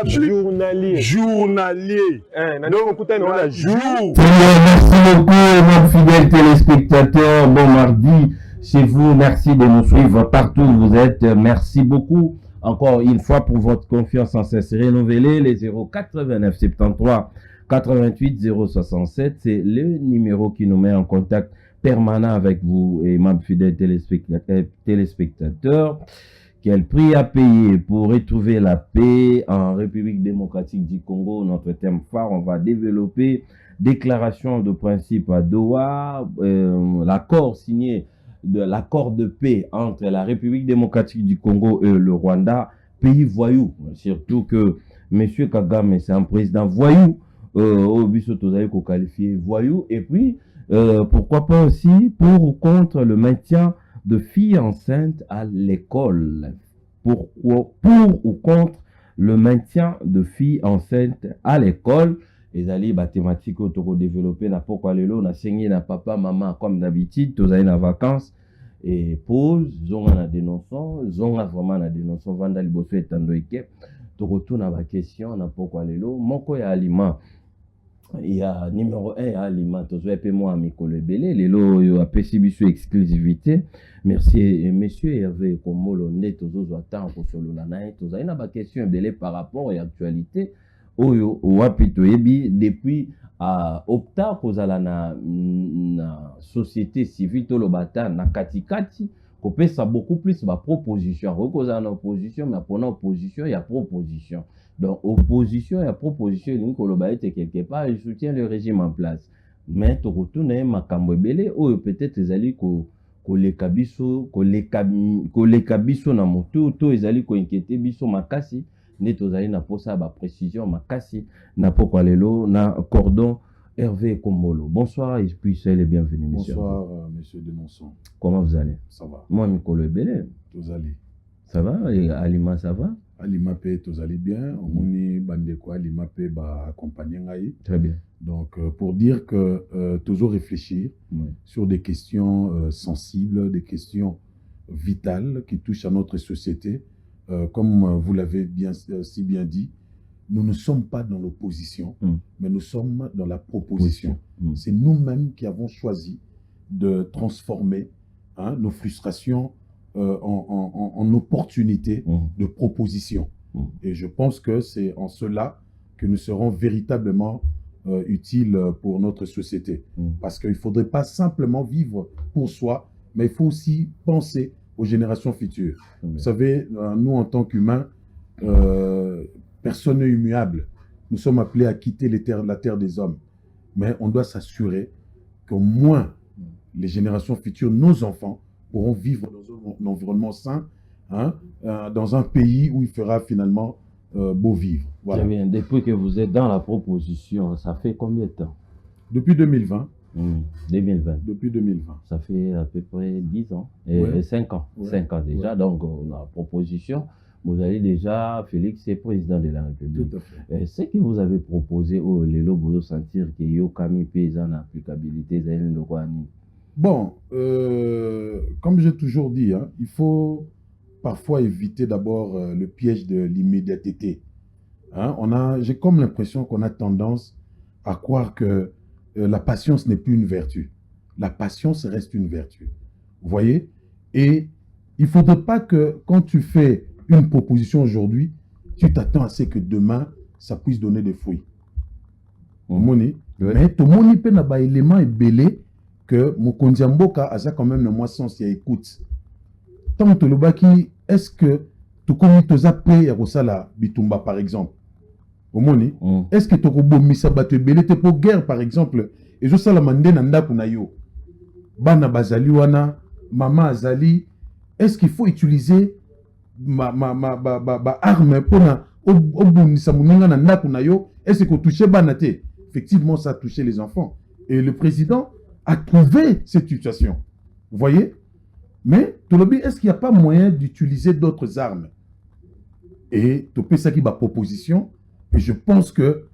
Journalier. Journalier. Merci beaucoup, nos fidèles téléspectateurs. Bon mardi chez vous. Merci de nous suivre partout où vous êtes. Merci beaucoup encore une fois pour votre confiance en cesse renouvelée. Les 089 73 88 067, c'est le numéro qui nous met en contact permanent avec vous et mes fidèles téléspectateurs. Quel prix à payer pour retrouver la paix en République démocratique du Congo? Notre thème phare, on va développer déclaration de principe à Doha, l'accord signé de l'accord de paix entre la République démocratique du Congo et le Rwanda, pays voyou. Surtout que M. Kagame, c'est un président voyou, au Bissoto qualifié voyou, et puis pourquoi pas aussi pour ou contre le maintien de filles enceintes à l'école. Pour ou contre le maintien de filles enceintes à l'école. Les alliés mathématiques autour développé n'a pas quoi on a saigné na papa maman comme d'habitude tous allés en vacances et pause zonga na dénonçant zonga vraiment na dénonçant vandali bosso etando ike to retourne à la question na pourquoi lelo moko ya aliment. Il y a numéro 1 aliment moi Mikolo Ebele lelo yo apesi biso exclusivité. Merci monsieur Hervé Komolo neto zozo attend pour solo la nae to zaina ba question belé par rapport à l'actualité oyo wapito yebi depuis opta kozala na société civile to lobata na katikati kopesa beaucoup plus ba proposition rekozala na opposition mais pour opposition il y a proposition. Donc, opposition et proposition, quelque part, il soutient le régime en place. Mais, tu retournes à Makambo Belé, ou peut-être les alliés les kabiso na moto, to les alliés ko inquiété biso makasi, net aux alliés na posa ba précision makasi, na pokwa lelo, na cordon Hervé Komolo. Bonsoir et puis soyez les bienvenus, monsieur. Bonsoir, monsieur Denonçon. Comment vous allez? Ça va. Moi, Mikolo Belé. Vous allez. Ça va? Et Alima, ça va? Alima P, tous allez bien. On est bandé quoi? Alima P va accompagner Ngaï. Très bien. Donc, pour dire que toujours réfléchir sur des questions sensibles, des questions vitales qui touchent à notre société. Comme vous l'avez si bien dit, nous ne sommes pas dans l'opposition, mais nous sommes dans la proposition. C'est nous-mêmes qui avons choisi de transformer nos frustrations en opportunité de proposition. Et je pense que c'est en cela que nous serons véritablement utiles pour notre société. Parce qu'il ne faudrait pas simplement vivre pour soi, mais il faut aussi penser aux générations futures. Vous savez, nous en tant qu'humains, personne n'est immuable. Nous sommes appelés à quitter la terre des hommes. Mais on doit s'assurer qu'au moins les générations futures, nos enfants, pourront vivre dans un environnement sain, dans un pays où il fera finalement beau vivre. Voilà. Très bien. Depuis que vous êtes dans la proposition, ça fait combien de temps? Depuis 2020. 2020. Depuis 2020. Ça fait à peu près 10 ans, et 5 ans. 5 ans déjà. Ouais. Donc, on a la proposition. Vous avez déjà, Félix est président de la République. Tout à fait. Ce que vous avez proposé, les lobes, vous sentir qu'il y a Kami paysan applicabilité, le roi. Bon, comme j'ai toujours dit, il faut parfois éviter d'abord le piège de l'immédiateté. J'ai comme l'impression qu'on a tendance à croire que la patience n'est plus une vertu. La patience reste une vertu. Vous voyez? Et il ne faudrait pas que quand tu fais une proposition aujourd'hui, tu t'attends à ce que demain, ça puisse donner des fruits. Mais tout le monde peut avoir un élément belé que Mokonzi Mboka a quand même le moins sens et écoute. Tant que le baki, est-ce que tu connais tes après Rosala Bitumba par exemple? Est-ce que tu as mis battu belé pour guerre par exemple? Et je sais la mande nanda kuna yo. Bana bazali wana, mama azali. Est-ce qu'il faut utiliser arme pour na obunisa muninga nanda kuna yo? Est-ce que toucher banate? Effectivement, ça a touché les enfants. Et le président a trouvé cette situation. Vous voyez? Mais, est-ce qu'il n'y a pas moyen d'utiliser d'autres armes? Et topé ça qui va proposition. Et je pense que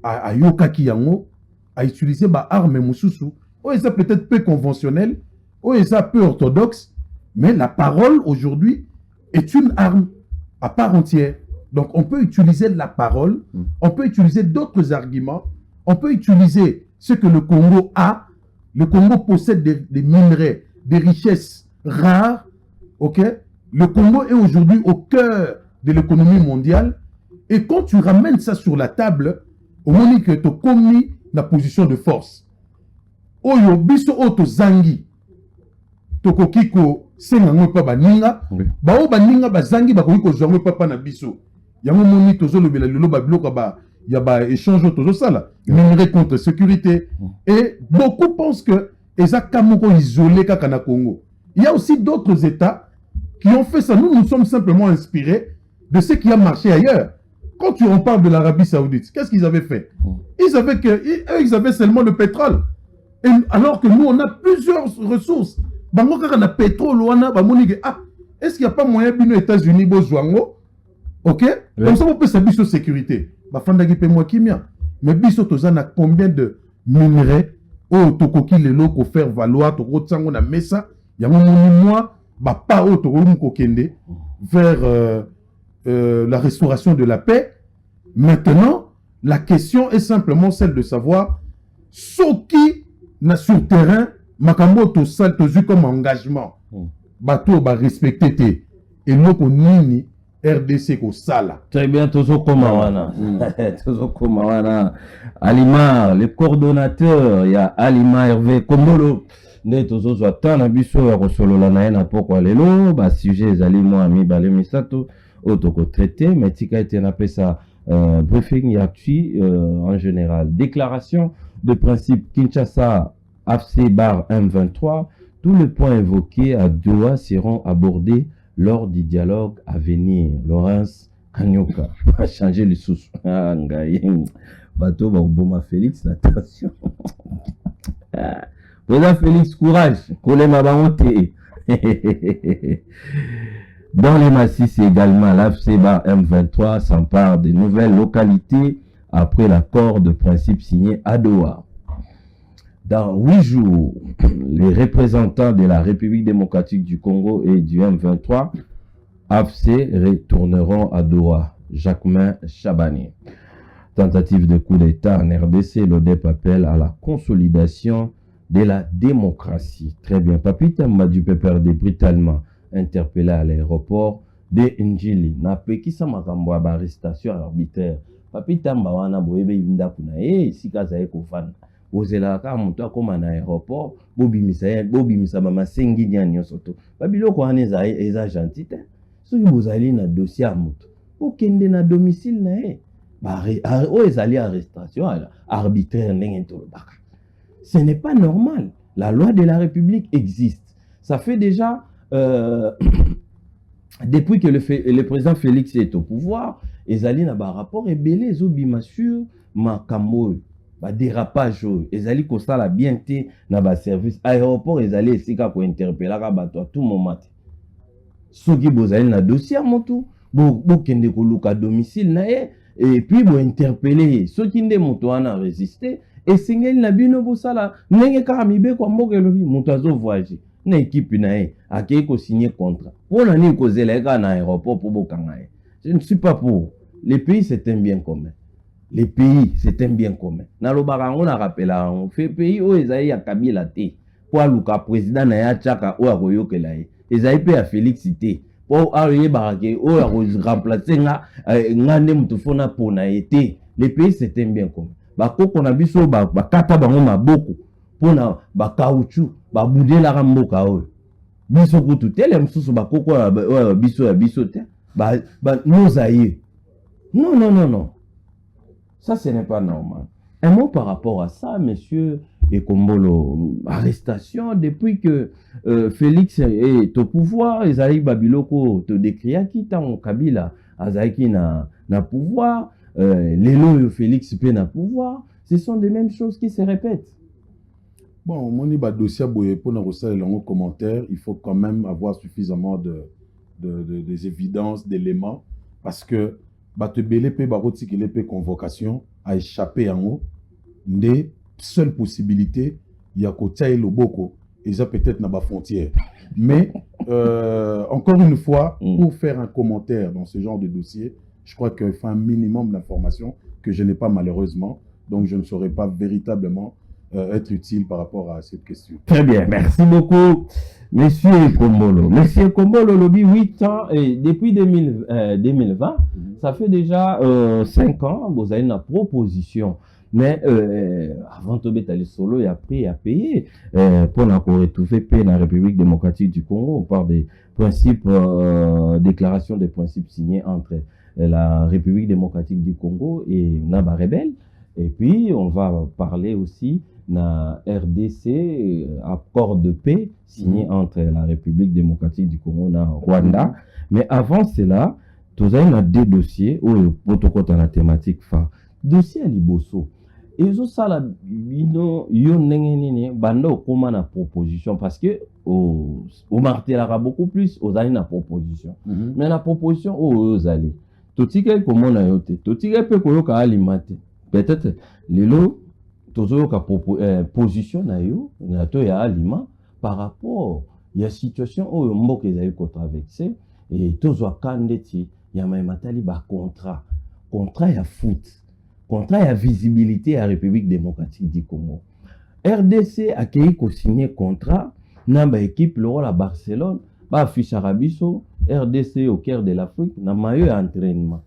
à Yoka Kiyango a utilisé ma arme Moussousou. Oh, ça peut-être peu conventionnel. Oh, ça peu orthodoxe. Mais la parole aujourd'hui est une arme à part entière. Donc, on peut utiliser la parole, on peut utiliser d'autres arguments, on peut utiliser ce que le Congo a. Le Congo possède des minerais, des richesses rares. Ok? Le Congo est aujourd'hui au cœur de l'économie mondiale. Et quand tu ramènes ça sur la table, au moment que tu as commis la position de force, oyo biso oto zangi, tokokiko senga ngwepa baninga, bao baninga bazangi bakokiko zwango papa na biso. Yango moni tozo lobela lelo babiloko ba ya ba échange tozo sala, minerai contre sécurité. Et beaucoup pensent que eza kamoko isolé kaka na Congo. Il y a aussi d'autres États qui ont fait ça. Nous sommes simplement inspirés de ce qui a marché ailleurs. Quand on parle de l'Arabie Saoudite, qu'est-ce qu'ils avaient fait? Ils avaient seulement le pétrole. Et alors que nous, on a plusieurs ressources. Bango kaka na pétrole wana ba moni que est-ce qu'il n'y a pas moyen bino États-Unis bozwango? OK? Comme ça on peut sa biso sécurité. Ba fandaki pe moi kimia. Mais biso tozana combien de minerais o tokoki lelo ko faire valoir to tsango na mesa ya moni moi ba pa o to ko kende vers la restauration de la paix. Maintenant, la question est simplement celle de savoir ce qui n'a sur terrain makambo to sal to vu comme engagement. Bateau ba respecter té et loko nini RDC ko sala. Très bien, tozo komawana. Tozo komawana. Alima, le coordonnateur, il y a Alima Hervé Komolo. Ne tozo zo atana biso ya kosolola na ena poko lelo, ba sujet ezali mo ami bale misato otoko traité, mais tika ete na pesa briefing ya actu en général. Déclaration de principe Kinshasa AFC bar M23, tous les points évoqués à Doha seront abordés lors du dialogue à venir. Laurence Kanyoka va changer les sous. Bateau Baoboma Félix, attention. Président Félix, courage. Kolema Baonte. Dans les massifs également, l'AFC bar M23 s'empare des nouvelles localités après l'accord de principe signé à Doha. Dans 8 jours, les représentants de la République démocratique du Congo et du M23 AFC retourneront à Doha. Jacquemain Chabani. Tentative de coup d'État en RDC, l'ODEP appelle à la consolidation de la démocratie. Très bien. Papi Tamba du PPRD brutalement interpellé à l'aéroport de Njili. Na peki sa makambo ya arrestation arbitraire. Papi Tamba wana boyebe yinda kuna sika za ekofana. Ozela ka mutu akoma na aéroport bobimisa mama sengi nyanya soto. Babiloko wana eza gentil te. Soki bozali na dossier ya mutu, okende na domicile na ye. O ezali arrestation arbitraire ndenge tolobaka. Ce n'est pas normal. La loi de la République existe. Ça fait déjà depuis que le président Félix est au pouvoir, ezali na ba rapport ebele ezobima sur makambo. Ba dérapage ezali kosala bien te na ba service aéroport ezali esika ko interpeller ka bato tout moment. Soki bozali na dossier motu bo kende ko luka domicile na ye et puis bo interpeller soki nde moto wana résister et singeli na bino bosala ndenge ka mibe ko mboka lobi moto azo voyager na équipe na ye akei ko signer contrat pona ni ko zela ka na aéroport pour bokanga ye. Je ne suis pas pour. Les pays c'est un bien commun. Les pays, c'est un bien commun. Dans le barango, on a rappelé, on fait pays où ils aient Kabila té. Pour le président na tchaka ou aroyo que là. Ils aient payé à féliciter. Pour arriver baraké ou à remplacer ngane mutufona pour na été. Les pays, c'est un bien commun. Bako qu'on a biso bakata bango maboko. Pour na bakaouchou, baboudé la ramboka ou. Biso kutu tel msusu bako kwa biso te. Nous aïe. Non. Ça, ce n'est pas normal. Un mot par rapport à ça, monsieur Ekombolo. Arrestation, depuis que Félix est au pouvoir, Ezaï Babiloko te décria qui en Kabila, Azaïki na pouvoir, Lélo Félix peut na pouvoir, ce sont des mêmes choses qui se répètent. Bon, mon dossier pour nous recevoir les longs commentaires, il faut quand même avoir suffisamment des évidences, d'éléments, parce que Bato BLP Baroti qui l'épée convocation a échappé en haut. Des seules possibilités, il y a Kotia et Loboko, et ça peut-être n'a pas frontière. Mais encore une fois, pour faire un commentaire dans ce genre de dossier, je crois qu'il faut un minimum d'informations que je n'ai pas malheureusement, donc je ne saurais pas véritablement être utile par rapport à cette question. Très bien, merci beaucoup, Monsieur Kombolo. Monsieur Kombolo, lobby 8 ans, et depuis 2020, ça fait déjà 5 ans, vous avez une proposition. Mais avant de aller solo, il y a pris à payer pour retrouver paix dans la République démocratique du Congo. On parle des principes, déclaration des principes signés entre la République démocratique du Congo et Naba Rebelle. Et puis, on va parler aussi na RDC, accord de paix signé entre la République démocratique du Congo et Rwanda. Mais avant cela, nous avons deux dossiers où le protocole dans la thématique phare. Dossier à Liboso. Et ça, la bando comment na proposition parce que au martelera beaucoup plus aux années na proposition. Mais la proposition aux allez. Tout tique comment na yote. Tout tique peut koyoka alimate. Peut-être les lots tozoyoka position na yo na to ya aliment par rapport ya situation où mboka ezali ko traverser et tozwa kandeti ya matali ba contrat ya foot. Contrat ya visibilité à la République démocratique du Congo. RDC a signé contrat na équipe le rôle à Barcelone, ba affiche Arabiso, RDC au cœur de l'Afrique, na maillot ya entraînement.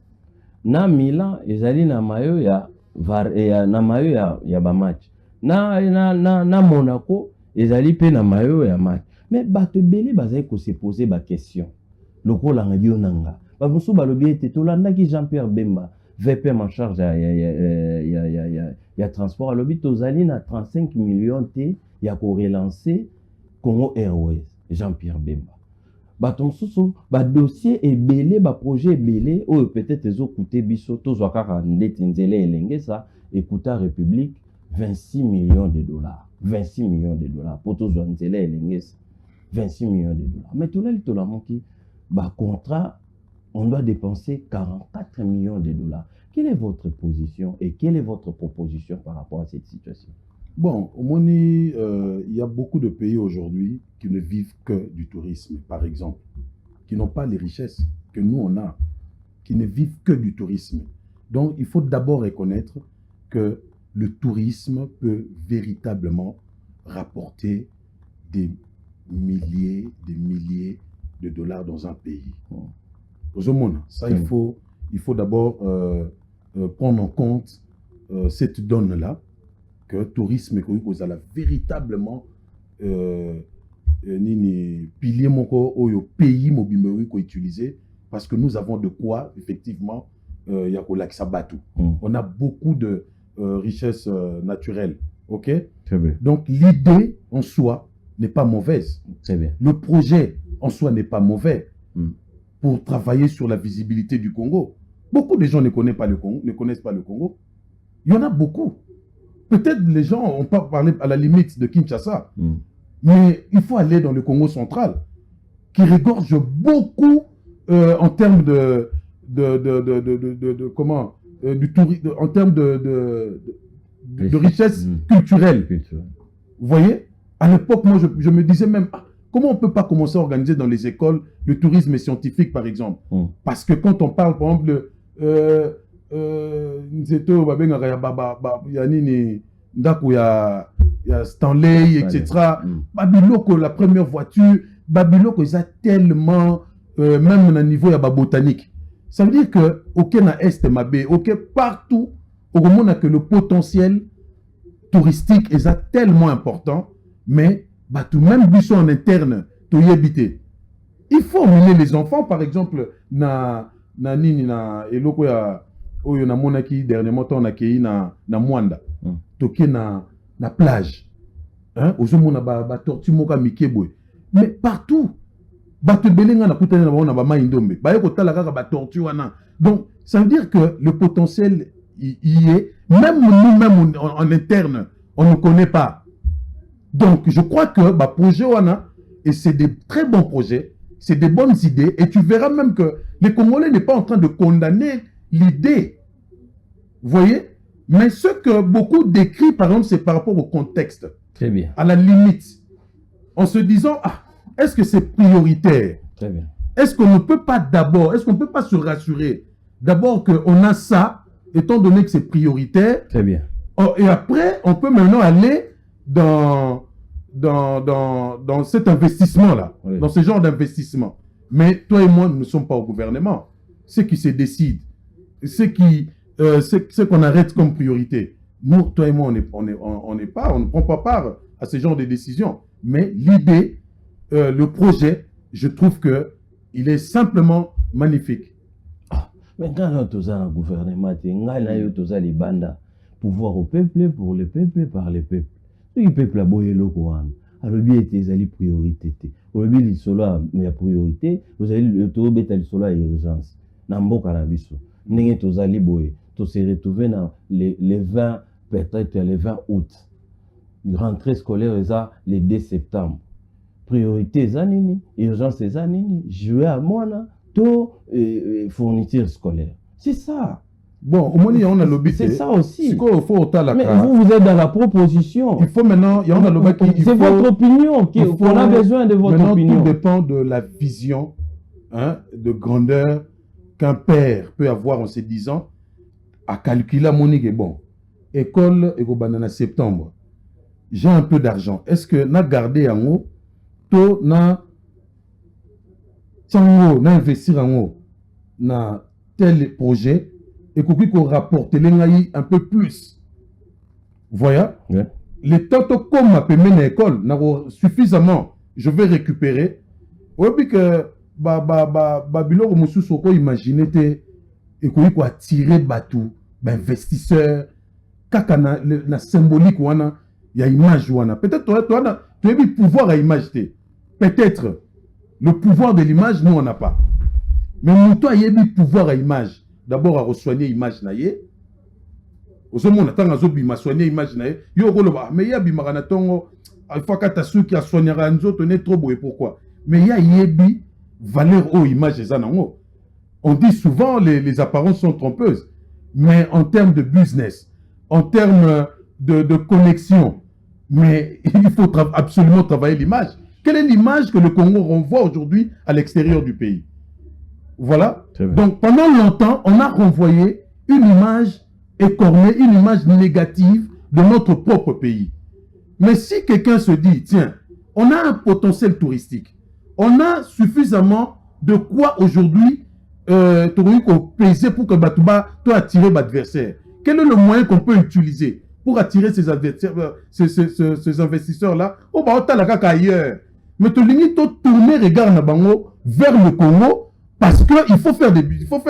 Na Milan, ezali na maillot ya na maillot ya ba match. Na Monaco, ezali pe na maillot ya match. Mais bato belé bazali ko se poser ba question. Lokola ngadio nanga. Ba musu balobi ete tolanda ki Jean-Pierre Bemba. VPM en charge ya transport à l'obit tozali na 35 millions te ya ko relancer Congo Airways Jean-Pierre Bemba baton susu ba dossier ebele ba projet ebele ou peut-être ezo coûter biso tozwa kaka ndeti nzele elenge ça écouta République 26 millions de dollars pour tozwa nzele elenge 26 millions de dollars mais tout là la moki ba contrat on doit dépenser 44 millions de dollars. Quelle est votre position et quelle est votre proposition par rapport à cette situation? Bon, au Moni, il y a beaucoup de pays aujourd'hui qui ne vivent que du tourisme, par exemple, qui n'ont pas les richesses que nous on a, qui ne vivent que du tourisme. Donc, il faut d'abord reconnaître que le tourisme peut véritablement rapporter des milliers de dollars dans un pays. Ça, il faut d'abord prendre en compte cette donne-là, que le tourisme est véritablement pilier au pays utilisé parce que nous avons de quoi, effectivement, on a beaucoup de richesses naturelles. Ok? Très bien. Donc, l'idée en soi n'est pas mauvaise. Très bien. Le projet en soi n'est pas mauvais. Pour travailler sur la visibilité du Congo. Beaucoup de gens ne connaissent pas le Congo. Il y en a beaucoup. Peut-être les gens n'ont pas parlé à la limite de Kinshasa, mais il faut aller dans le Congo central, qui regorge beaucoup en termes de richesse culturelle. Vous voyez? À l'époque, moi, je me disais même... Comment on ne peut pas commencer à organiser dans les écoles le tourisme scientifique, par exemple? Parce que quand on parle, par exemple, il y a Stanley, etc. Babiloko, la première voiture, Babiloko, ils ont tellement, même au niveau de la botanique. Ça veut dire que, ok, na Est, Mabé, ok, partout, au moment où que le potentiel touristique est tellement important, mais bah, tout même biso en interne, tout y habiter. Il faut emmener les enfants, par exemple, eloko ya oyo na monaki dernièrement on a kei na Mwanda. Toke na plage. Hein, ozomona ba tortue moka mikebwe. Mais partout, ba te belenga na kutana na ba maindombe. Ba yeko tala kaka ba tortue wana. Donc, ça veut dire que le potentiel y est, même nous-mêmes en interne, on ne connaît pas. Donc, je crois que bah, projet wana, et c'est des très bons projets, c'est des bonnes idées, et tu verras même que les Congolais n'est pas en train de condamner l'idée. Vous voyez? Mais ce que beaucoup décrivent, par exemple, c'est par rapport au contexte. Très bien. À la limite. En se disant, ah, est-ce que c'est prioritaire? Très bien. Est-ce qu'on ne peut pas d'abord, est-ce qu'on ne peut pas se rassurer d'abord qu'on a ça, étant donné que c'est prioritaire. Très bien. Et après, on peut maintenant aller dans cet investissement-là, Oui. dans ce genre d'investissement. Mais toi et moi, nous ne sommes pas au gouvernement. Ce qui se décide, ce qu'on arrête comme priorité. Nous, toi et moi, on ne prend pas part à ce genre de décisions. Mais l'idée, le projet, je trouve qu'il est simplement magnifique. Mais quand tu as un gouvernement, tu as les bandes, pouvoir au peuple, pour le peuple, par le peuple. Si le peuple a boyé le Coran, alors bien, tu as les priorités. Au lieu de cela, mais priorité, vous avez le taux bêta de cela urgence. Nambo Karabiso. N'est-ce que tu as les boyés. Tu se retrouves dans les 20, peut-être les 20 août. Rentrée scolaire, les 2 septembre. Priorité, zanini. Urgence, zanini. Jouer à moi, taux fourniture scolaire. C'est ça. Bon, au moins, on a lobby. C'est ça aussi. Mais vous êtes dans la proposition. Il faut maintenant, c'est votre opinion qu'on a besoin de votre opinion. Tout dépend de la vision, de grandeur qu'un père peut avoir en se disant à calculer la monnaie est bon. École et banana septembre. J'ai un peu d'argent. Est-ce que n'a gardé en haut, to na tiango na investir en haut na tel projet et qu'on rapporte un peu plus. Voyez? Yeah. Les temps comme ma paiement à l'école, suffisamment, je vais récupérer. Oui, puis que Babylone Moussou Soko imaginer et qu'on attirer bateau, investisseur, kaka na symbolique wana, il y a image wana. Peut-être tu as le pouvoir à image. Peut-être le pouvoir de l'image, nous on n'a pas. Mais nous toi il y a le pouvoir à image. D'abord à soigner l'image naïe. Au moment où on a soigné l'image naïe, il y a mais il y a bimara tongo il faut que tu qui a soigné un autre n'est trop beau et pourquoi. Mais il y a yebi valeur aux images zanango. On dit souvent les apparences sont trompeuses, mais en termes de business, en termes de connexion, mais il faut absolument travailler l'image. Quelle est l'image que le Congo renvoie aujourd'hui à l'extérieur du pays? Voilà. Donc, pendant longtemps, on a renvoyé une image écornée, une image négative de notre propre pays. Mais si quelqu'un se dit, tiens, on a un potentiel touristique, on a suffisamment de quoi aujourd'hui peser pour que Batouba peut attirer l'adversaire. Quel est le moyen qu'on peut utiliser pour attirer ces adversaires, ces investisseurs-là? Oh, bah, on t'a ailleurs. Mais tu limite tourner regard vers le Congo. Parce qu'il faut faire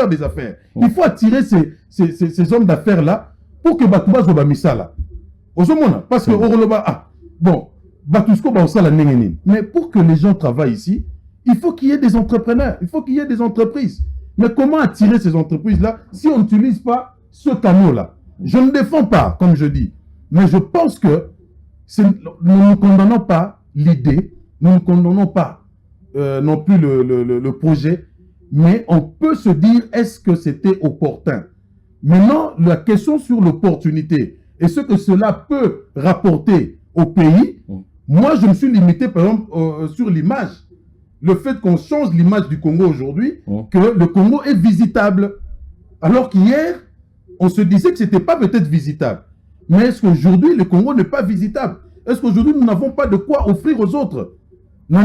des affaires. Il faut attirer ces hommes d'affaires-là pour que Batouba soit misala. Parce que bon, Batousko ba la nengeni. Mais pour que les gens travaillent ici, il faut qu'il y ait des entrepreneurs, il faut qu'il y ait des entreprises. Mais comment attirer ces entreprises-là si on n'utilise pas ce canot-là? Je ne défends pas, comme je dis. Mais je pense que nous ne condamnons pas l'idée, nous ne condamnons pas non plus le projet. Mais on peut se dire, est-ce que c'était opportun? Maintenant, la question sur l'opportunité et ce que cela peut rapporter au pays, moi, je me suis limité, par exemple, sur l'image. Le fait qu'on change l'image du Congo aujourd'hui, que le Congo est visitable. Alors qu'hier, on se disait que ce n'était pas peut-être visitable. Mais est-ce qu'aujourd'hui, le Congo n'est pas visitable? Est-ce qu'aujourd'hui, nous n'avons pas de quoi offrir aux autres? Nous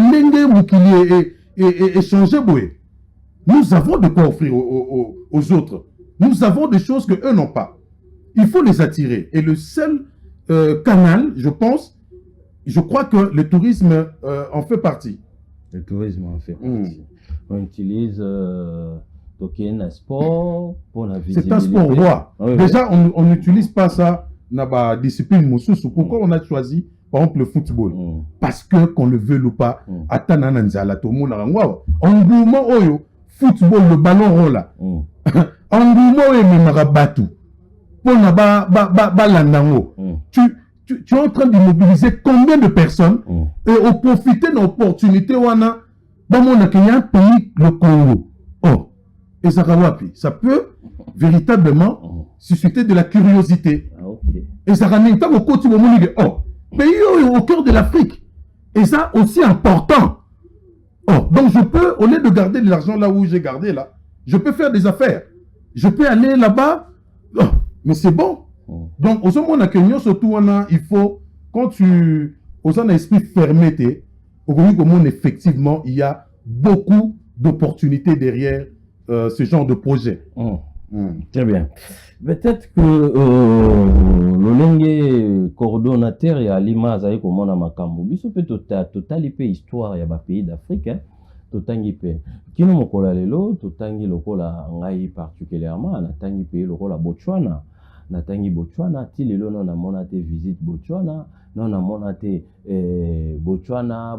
avons de quoi offrir aux autres. Nous avons des choses qu'eux n'ont pas. Il faut les attirer. Et le seul canal, je crois que le tourisme en fait partie. Le tourisme en fait partie. On utilise un sport pour la visibilité. C'est un sport roi. Oui, déjà, on n'utilise pas ça dans la discipline Moussoussou. Pourquoi on a choisi, par exemple, le football? Parce que, qu'on le veut ou pas, engouement oyo. Football, le ballon rond là. Engouement et même rabatou. Pour na landango. Tu es en train d'immobiliser combien de personnes et au profiter de l'opportunité wana dans mon un pays, le Congo. Oh, et ça peut véritablement susciter de la curiosité. Et ça ramène au côté de mon oh, pays au cœur de l'Afrique. Et ça aussi important. Oh, donc je peux, au lieu de garder de l'argent là où j'ai gardé là, je peux faire des affaires. je peux aller là-bas, oh, mais c'est bon. Donc, au moment où surtout, il faut, quand tu, au un esprit fermé, effectivement, il y a beaucoup d'opportunités derrière ce genre de projet. Très bien. Peut-être que le coordonnateur et Alima Azaï comme on a makambo, biso peut total histoire ya ba pays d'Afrique, totangi pe. Kino mokola lelo, totangi lokola ngai particulièrement, na tangi pays lokola Botswana. Na tangi Botswana, ti lelo na mona te visite Botswana, non na mona te Botswana,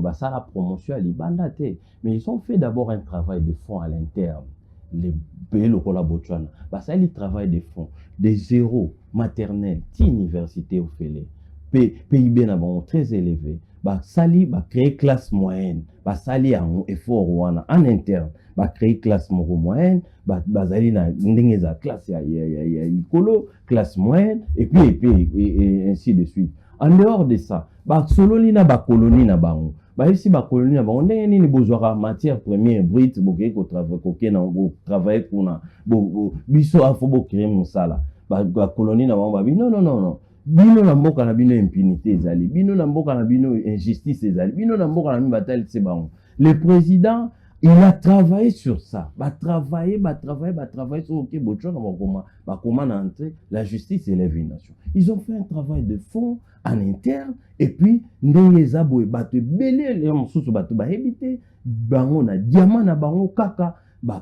basala promotion à Libanda te. Mais ils ont fait d'abord un travail de fond à l'interne. Les pays locaux la Botswana, ça ils travaillent des fonds, des zéros maternels, université au Félé, PIB n'a pas très élevé, ça li créer classe moyenne, ça li un effort en interne, créer classe moyenne, zali na ndengeza classe ya likolo, classe moyenne et ainsi de suite. En dehors de ça, solo li na colonie na bango. Si ba colonie na bango ndenge nini bozwaka matière première brute boke ko travailler kuna biso afo bo créer mosala ba colonie na bango non bino na mboka na bino impunité ezali bino na mboka na bino injustice ezali bino na mboka na bino batali tse bango. Le président il a travaillé sur ça, travailler sur OK Botswana bakoma na entrer la justice élève une nation. Ils ont fait un travail de fond en interne et puis ndenge zaboye bato belé les mosusu bato ba habité bango na diamant na bango kaka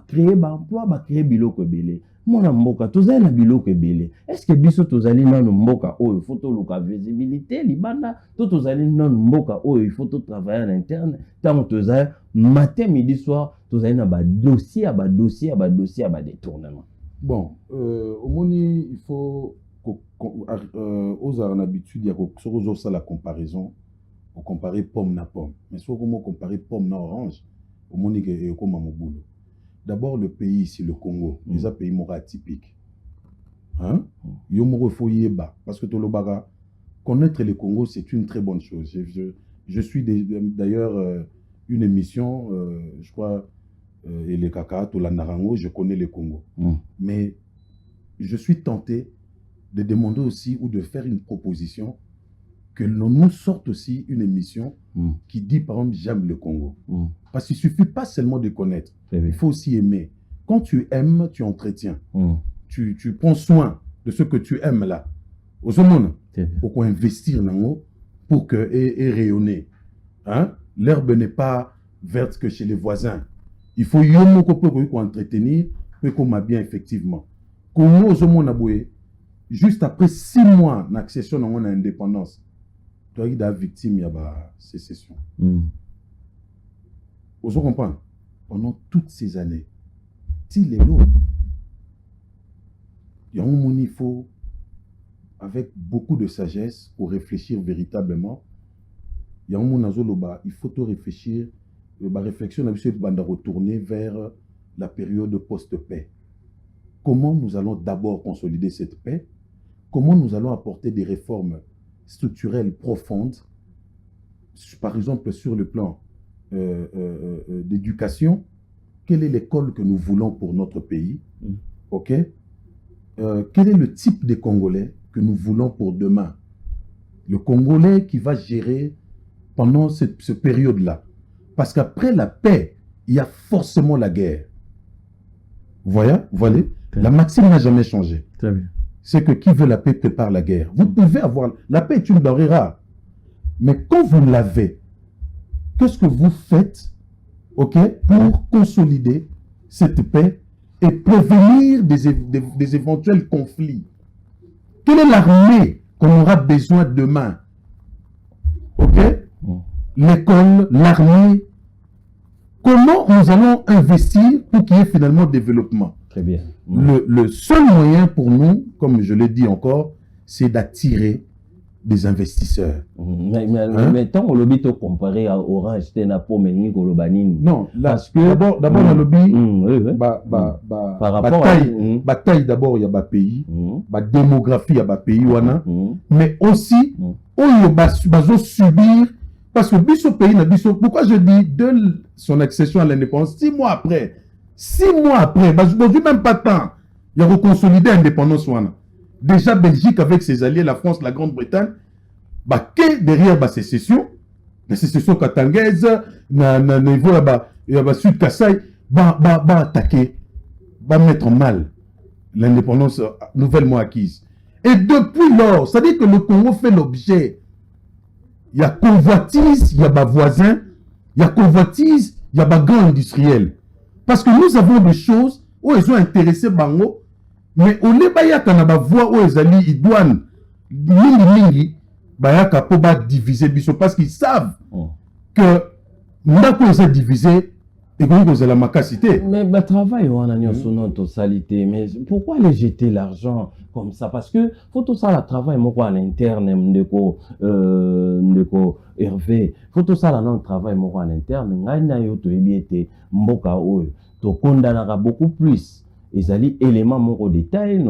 créer emploi créer biloko belé. Mona mboka tozali na biloko ebele. Est-ce que biso tozali nanu mboka oyo faut toluka visibilité libanda to tozali nanu mboka oyo il faut travailler en interne tant tozali matin midi soir tozali na dossier à détournement. Bon, au moni il faut aux habitudes il y a ça la comparaison on comparer pomme na pomme mais soit comment comparer pomme na orange au moni que comme mon boulot. D'abord, le pays ici, le Congo, c'est un pays atypique. Hein? Parce que connaître le Congo, c'est une très bonne chose. Je suis d'ailleurs une émission, je crois, et les Kaka, la Narango, je connais le Congo. Mais je suis tenté de demander aussi ou de faire une proposition que l'on nous sorte aussi une émission qui dit, par exemple, j'aime le Congo. Parce qu'il ne suffit pas seulement de connaître, il faut aussi aimer. Quand tu aimes, tu entretiens. Tu prends soin de ce que tu aimes là. Au monde, pour investir dans pour que et rayonner. Hein? L'herbe n'est pas verte que chez les voisins. Il faut entretenir, qu'on bien effectivement. Congo, juste après 6 mois d'accession à l'indépendance, tu as été victime de la sécession. Vous comprenez? Pendant toutes ces années, il y a un moment il faut, avec beaucoup de sagesse, pour réfléchir véritablement. Il y a un moment il faut réfléchir, la réflexion de retourner vers la période post-paix. Comment nous allons d'abord consolider cette paix? Comment nous allons apporter des réformes structurelles profondes, par exemple sur le plan d'éducation? Quelle est l'école que nous voulons pour notre pays? Ok? Quel est le type de Congolais que nous voulons pour demain? Le Congolais qui va gérer pendant cette période-là. Parce qu'après la paix, il y a forcément la guerre. Vous voyez? La maxime n'a jamais changé. Très bien. C'est que qui veut la paix prépare la guerre. Vous pouvez avoir... La paix est une denrée rare. Mais quand vous l'avez, qu'est-ce que vous faites, ok, pour consolider cette paix et prévenir des éventuels conflits? Quelle est l'armée qu'on aura besoin demain? Ok? L'école, l'armée. Comment nous allons investir pour qu'il y ait finalement développement? Très bien. Le seul moyen pour nous, comme je l'ai dit encore, c'est d'attirer des investisseurs. Mais tant qu'on lobby te comparer à Orange, c'était na pomme ni kolobanine. Non, là, parce que d'abord le lobby, par rapport à bataille d'abord il y a pays, démographie il y a pays wana, mais aussi on va subir parce que biso pays na biso. Pourquoi je dis de son accession à l'indépendance 6 mois après, 6 mois après, aujourd'hui même pas tant, il y a reconsolider l'indépendance. Déjà, Belgique avec ses alliés, la France, la Grande-Bretagne, que derrière la sécession katangaise, na niveau ya Sud Kassai, attaquer, mettre en mal l'indépendance nouvellement acquise. Et depuis lors, ça dit que le Congo fait l'objet, il y a convoitise, il y a voisins, il y a convoitise, il y a grands industriels. Parce que nous avons des choses où ils ont intéressé Bango, mais au lieu de voir où ils allaient, ils doivent bayaka po diviser biso parce qu'ils savent que nous avons divisé et que nous avons la capacité. Mais le travail, on a une totalité. Mais pourquoi les jeter l'argent comme ça? Parce que faut tout ça, le travail, moi, à l'interne, Hervé, faut tout ça, le travail, moi, à l'interne, n'a yo to ebiete, mboka oyo, to condamnera beaucoup plus. Ils allaient éléments mon détail,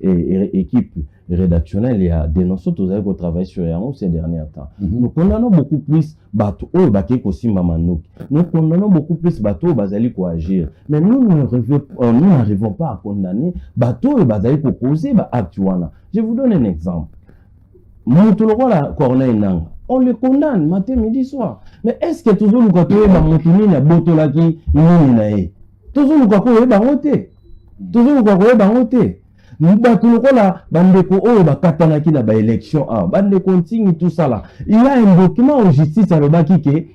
équipe rédactionnelle et a dénoncé tous les travail sur Yango ces derniers temps. Nous condamnons beaucoup plus bateau au baké kosimba manok. Nous condamnons beaucoup plus bateau bazali ko agir. Mais nous n'arrivons pas à condamner bateau et bazali ko causer ba actuana. Je vous donne un exemple. Moutolo la Corneille Nanga. On le condamne matin, midi, soir. Mais est-ce que toujours nous avons ba moutini na botolaki ni nae? Toujours nous avons ba moté. Toujours nous avons ba moté. Nous battons la bandeko oh ba katana ki la ba élection ah bandeko continue tout ça là. Il y a un document en justice à l'obaki que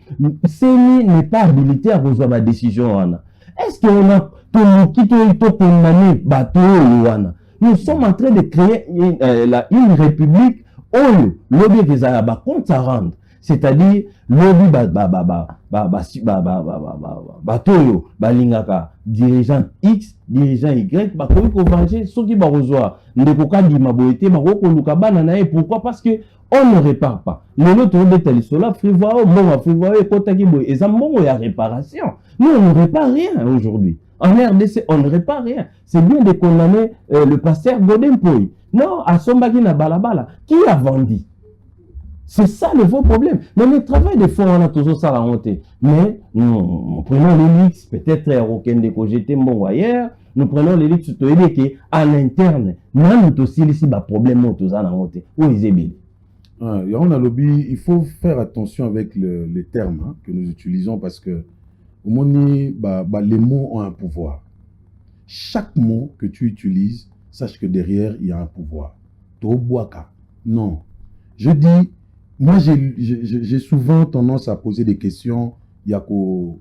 CENI n'est pas habilité à recevoir ma décision wana. Est-ce qu'on a pour condamner bateau wana? Nous sommes en train de créer une république où l'objet des arabes compte à rendre. C'est-à-dire lobby batoyo balingaka dirigeant X dirigeant Y bakoki ko venger soki ba rejoindre ndeko kadima boyete bakoko luka bana na pourquoi parce que on ne répare pas lelo to betali cela frivoa bon frivoa e kotaki boy ezambongo ya réparation nous on ne répare rien aujourd'hui en RDC on ne répare rien c'est bien de condamner le pasteur Godin Poy non à Sombaki na balabala qui a vendu. C'est ça le vrai problème. Mais le travail de fond, on a toujours ça la honte. Mais nous prenons l'élite, peut-être aucun de cogiter bon ailleurs, nous prenons l'élite sur qui à l'interne, nous avons aussi ici des problèmes où tous en honte. Où ils est on a lobby, il faut faire attention avec les termes que nous utilisons parce que au moment les mots ont un pouvoir. Chaque mot que tu utilises, sache que derrière il y a un pouvoir. Toboaka. Non. Je dis moi, j'ai souvent tendance à poser des questions. Il y a qu'au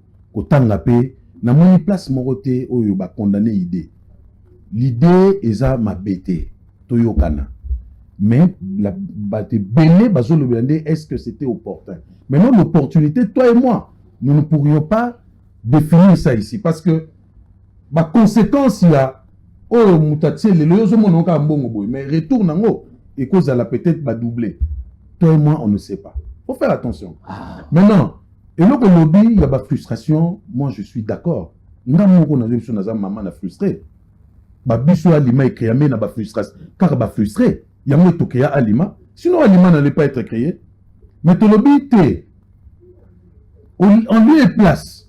tangapé. Na mon place moroté où il va condamner l'idée. L'idée est à ma bête. Toyokana. Mais la bate belé bazo le blindé. Est-ce que c'était opportun? Maintenant l'opportunité, toi et moi, nous ne pourrions pas définir ça ici parce que ma conséquence il y a oh mutatie le lozo mononka mbongo boy mais retourne en haut et cause à la peut-être va doubler. Toi et moi, on ne sait pas. Il faut faire attention. Maintenant, et là, au lobby, il y a de la frustration. Moi, je suis d'accord. Nous avons maman frustré. Babiso Alima est créé, mais il y a frustration. Car il frustré. Il y a moins de créer Alima. Sinon, Alima n'allait pas être créé. Mais ton lobby, en lieu et place.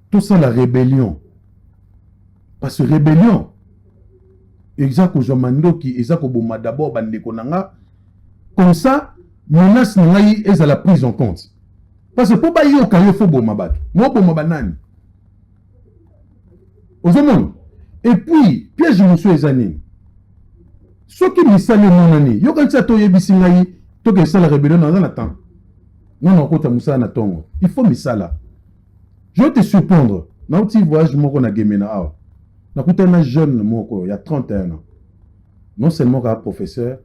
Tout ça, la rébellion. Parce que rébellion, exact, Jomando qui exact, Oboma d'abord, Bandekonanga. Comme ça, menace est à la prise en compte. Parce que pour pas y avoir faut bon mabat. Moi bon mabanani. Et puis piège monsieur ezani. Ce qui me sale mon année, yo quand ça to yebisingai, to que ça la rébellion dans un temps. Non kota musa na tongo. Il faut me sala. Je vais te surprendre. Dans un petit voyage moko na gemena awa. Na kutana jeune moko, il y a 31 ans. Non seulement un professeur,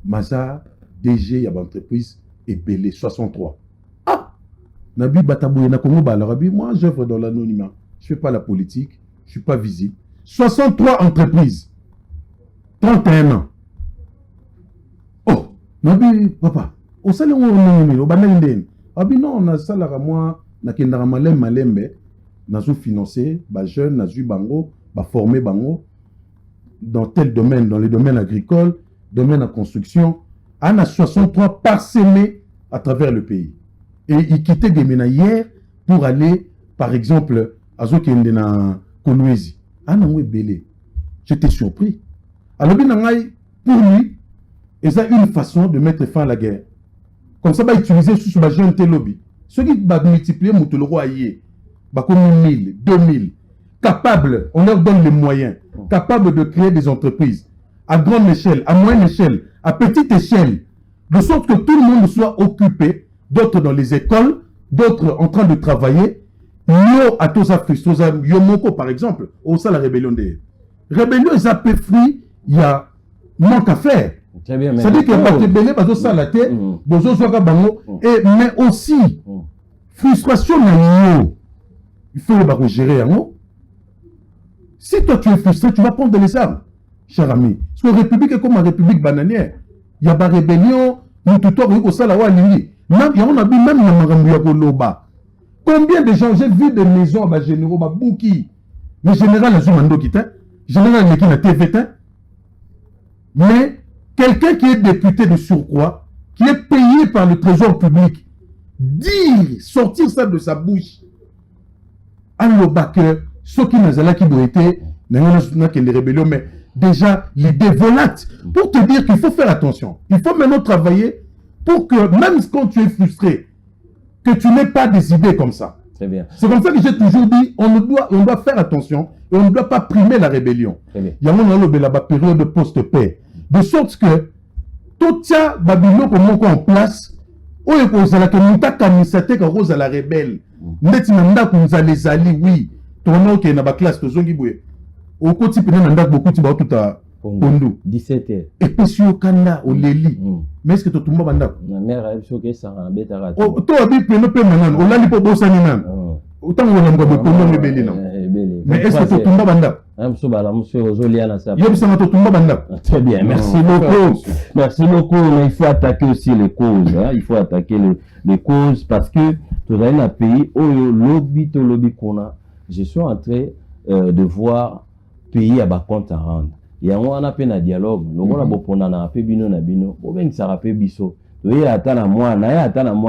Maza DG, il y a une entreprise et belé 63. Ah! Nabi Batabouye na Congo Balarabi, moi j'œuvre dans l'anonymat. Je ne fais pas la politique, je ne suis pas visible. 63 entreprises. 31 ans. Oh! Nabi, papa, au salon où on est, au banalinden. Abi non, on a ça là, moi, na kendara malembe, na sous financé, ba jeune, na zu bango, ba formé bango, dans tel domaine, dans les domaines agricoles, domaine de construction. On a 63 parsemés à travers le pays. Et il quittait Gemena hier pour aller, par exemple, à Zokende na Kolwezi. Ah non, oui, belé. J'étais surpris. Alors, pour lui, c'est une façon de mettre fin à la guerre. Comme ça, va utiliser sous la jeune lobby. Ceux qui vont multiplier Moutoloro aïe, comme 1000, 2000, capables, on leur donne les moyens, capables de créer des entreprises à grande échelle, à moyenne échelle, à petite échelle, de sorte que tout le monde soit occupé, d'autres dans les écoles, d'autres en train de travailler. Yo à tous Tosa Yomoko, par exemple, au sein de la rébellion des. Rébellion, ils appellent fruit, il y a manque à faire. Très bien, mais. Ça dit qu'il y a pas de belé, parce que ça la tête, mais aussi, frustration, il faut le gérer. Si toi tu es frustré, tu vas prendre les armes, cher ami. Parce que la République est comme une république bananière. Il y a des rébellions, nous tutoires, il y a même combien de gens, j'ai vu des maisons à généraux, à Bouki, mais général, général, qui n'a TV, mais quelqu'un qui est député de surcroît, qui est payé par le trésor public, sortir ça de sa bouche, alors que ceux qui n'ont pas été, des rébellions, mais déjà l'idée volate, pour te dire qu'il faut faire attention. Il faut maintenant travailler pour que, même quand tu es frustré, que tu n'aies pas des idées comme ça. Très bien. C'est comme ça que j'ai toujours dit, on doit faire attention et on ne doit pas primer la rébellion. Il y a une période de post-paix. De sorte que tout ça, Babylone, comme en place, où est-ce que la rebelle, les alliés, oui, tournant qui est dans la classe, au quotidien, on a beaucoup de Pondu. 17h. Et puis si au Canada, au Leli. Mais est-ce que tu as tout le monde banda? Ma mère a choqué ça en bête à oh, toi, tu as dit que maintenant, on l'a dit pour bosser nan. Autant on a dit que on rebelle non. Mais est-ce que tu as tout le monde banda? Très bien, merci beaucoup. Merci beaucoup, mais il faut attaquer aussi les causes. Hein? Il faut attaquer les causes parce que tu as un pays où lobby qu'on a. Je suis en train de voir pays à bas compte à rendre. Il y a un appel à dialogue. Nous avons besoin d'un appel bino na bino. Ou bien ça rappelle biso. Tu es attendre moi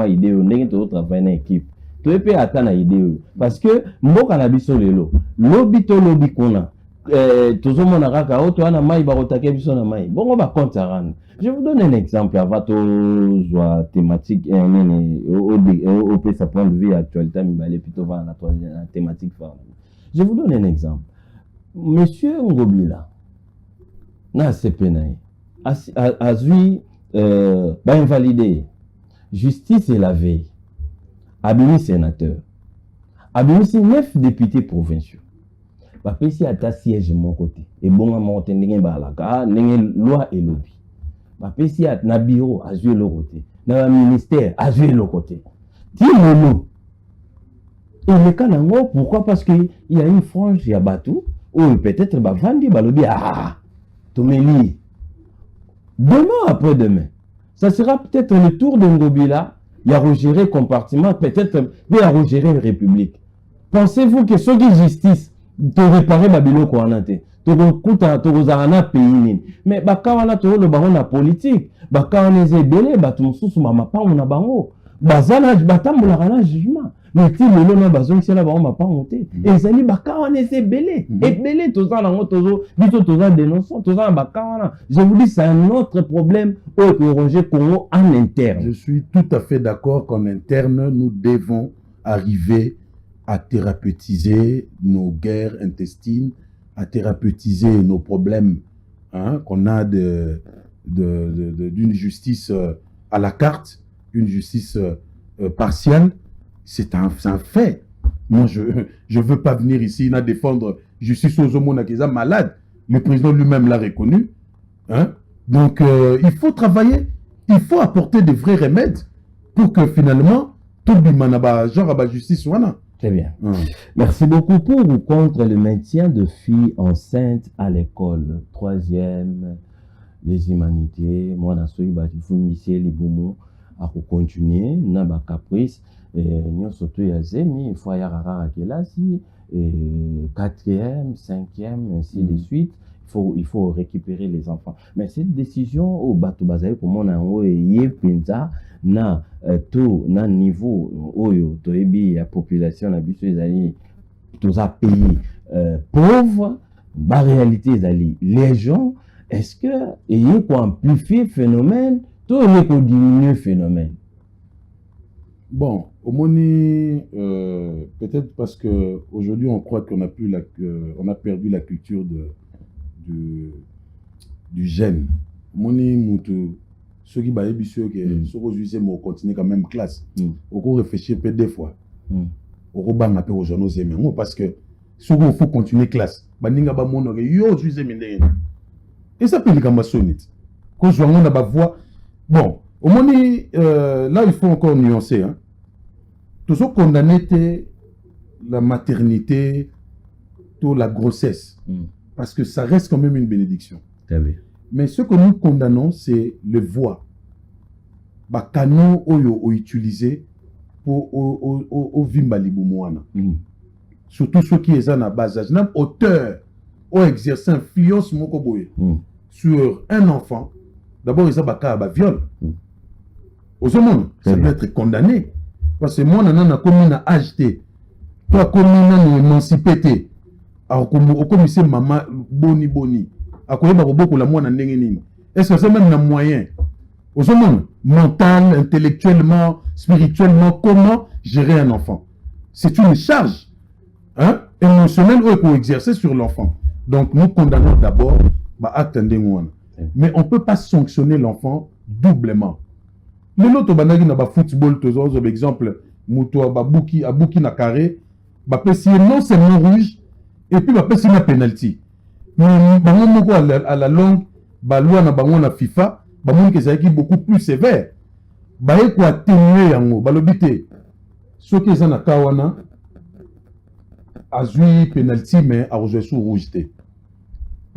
idée. On est en travail en équipe. Tu es attendre idée parce que moi quand biso lelo lobby qu'on a. Tout le monde a raka auto ana mai barotake biso na mai. Bon on va compte à rendre. Je vous donne un exemple avant de la thématique au sa point de vue actualité mais aller plutôt vers la thématique phare. Je vous donne un exemple. Monsieur Ngobila na CPNAI a vu invalidé justice et la veille abimi sénateur abimi 9 députés provinciaux bapesi ata siège mon côté et bon monte ndenge balaka ndenge loi et lobby bapesi at na bureau a joué le côté na ministère a joué le côté timolo et le cas nango pourquoi parce que il y a une frange ya batou ou peut-être bavandi balobi Tomeli. Demain après-demain, ça sera peut-être le tour de Ngobila. Il y a regéré compartiment, peut-être, mais il y a regéré la République. Pensez-vous que ceux qui justice, te réparer Babylone quoi en ante, te recouta, te rozarana pays. Mais bakawana te le baron la politique, bakawana zebele, batumsusu mama pa on a bango, bazana batambola rana jugement. Mais si le nom bazon c'est là bas on m'a pas monté et zali bakawana zebele et belé tout ça nango tozo bito toza dénonçant toza bakawana. Je vous dis c'est un autre problème au Roger Congo en interne. Je suis tout à fait d'accord qu'en interne nous devons arriver à thérapeutiser nos guerres intestines, à thérapeutiser nos problèmes qu'on a d'une justice à la carte, une justice partielle. C'est un fait. Moi, je ne veux pas venir ici à défendre justice aux hommes qui sont malades. Le président lui-même l'a reconnu. Donc, il faut travailler, il faut apporter des vrais remèdes pour que finalement, tout le monde genre la justice soit là. Très bien. Merci beaucoup. Pour ou contre le maintien de filles enceintes à l'école, 3e, les humanités, moi, il faut misser les boumons à continuer, n'a pas caprice. Nous surtout il faut y avoir kelasi 4e, 5e, ainsi de suite. Il faut récupérer les enfants. Mais cette décision, au bateau bazaï, comme on a un pinza, na tout, na niveau, oyo, toebi, la population, la biso, tous à pays pauvres, la réalité, les gens, est-ce que, il y a quoi amplifier phénomène, tout le quoi diminuer phénomène? Bon, au Moni, peut-être parce qu'aujourd'hui, on croit qu'on a perdu la culture du gène. Moni Moutou, ceux qui baillent bisous, ceux qui ont continué quand même classe, on peut réfléchir peut des fois. On peut pas m'appeler aux journaux parce que ceux qui faut continuer classe, baninga ba mono yo juise mindé. Et ça peut les gamma sonite. Quand je vois on a ba voix, bon, au Moni, là il faut encore nuancer, hein. Tous ceux condamnés la maternité, toute la grossesse. Parce que ça reste quand même une bénédiction. Mais ce que nous condamnons, c'est le voie. Bah, canon oyo utilisé pour vimbalibumouana. Surtout ceux qui sont à bas âge. Même auteur ont exercé influence mokoboye sur un enfant. D'abord, ils ont un viol. Aux hommes, ça peut être condamné. Parce que moi, on a commis un âge. Toi, commis un émancipé. Comme c'est maman boni est-ce que c'est même un moyen aux hommes mental, intellectuellement, spirituellement, comment gérer un enfant? C'est une charge émotionnelle qu'on exercer sur l'enfant. Donc nous condamnons d'abord mais on ne peut pas sanctionner l'enfant doublement. Le lot banagi na ba football par exemple muto babuki abuki na carré ba pesier non seulement rouge et puis ba pesier na penalty. Mais bango moko à la longue ba loi na bango na FIFA ba moni que ça qui beaucoup plus sévère. Ba e ko atténuer yango ba lobité. Ce qui est na kawana azui penalty mais a rejoint sous rouge té.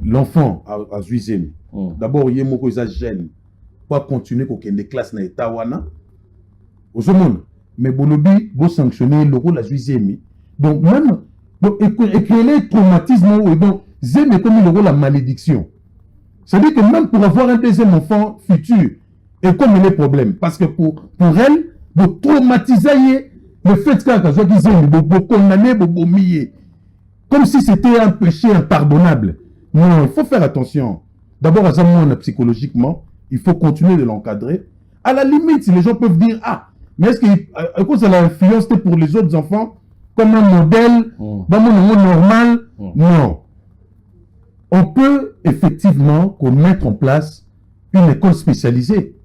L'enfant a zuizé. D'abord il y a moko ça gêne. Pour continuer pour qu'il y ait des classes dans l'état wana au monde mais bolobi vous sanctionner le rôle la juizemi donc même créer les traumatismes donc zémi comme le rôle la malédiction, c'est à dire que même pour avoir un deuxième enfant futur et comme les problèmes parce que pour elle vous traumatiser le fait que vous condamner vous humilier comme si c'était un péché impardonnable. Non, il faut faire attention d'abord à ça psychologiquement. Il faut continuer de l'encadrer. À la limite, si les gens peuvent dire, ah, mais est-ce que ça l'influence pour les autres enfants comme un modèle, dans mon monde normal? Non. On peut effectivement mettre en place une école spécialisée.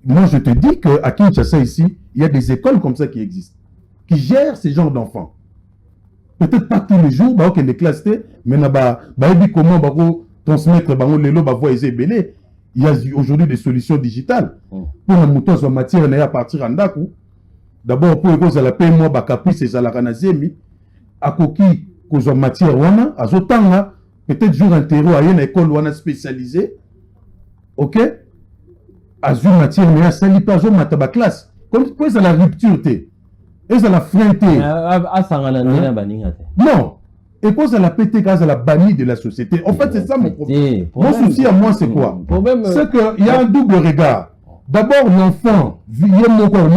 Moi, je te dis qu'à Kinshasa, ici, il y a des écoles comme ça qui existent, qui gèrent ces genres d'enfants. Peut-être pas tous les jours, il y a des classes, mais comment transmettre les lots, il y a aujourd'hui des solutions digitales. Pour la mouton sur matière, à partir en dakou. D'abord, pour que ça la paye, moi, caprice et ça la ranazemi. À coquille, que soit matière, wana, à zotanga, peut-être jour un terreau, à une école, wana spécialisée. Ok? À jour matière, mais à sali pas, jour mataba classe. Comme ça la rupture, et ça la freinte. Non! Et quand ça l'a pété, quand ça l'a banni de la société. En fait, c'est ça mon problème. Mon souci à moi, c'est quoi? C'est qu'il y a un double regard. D'abord, l'enfant, il y a mon corps,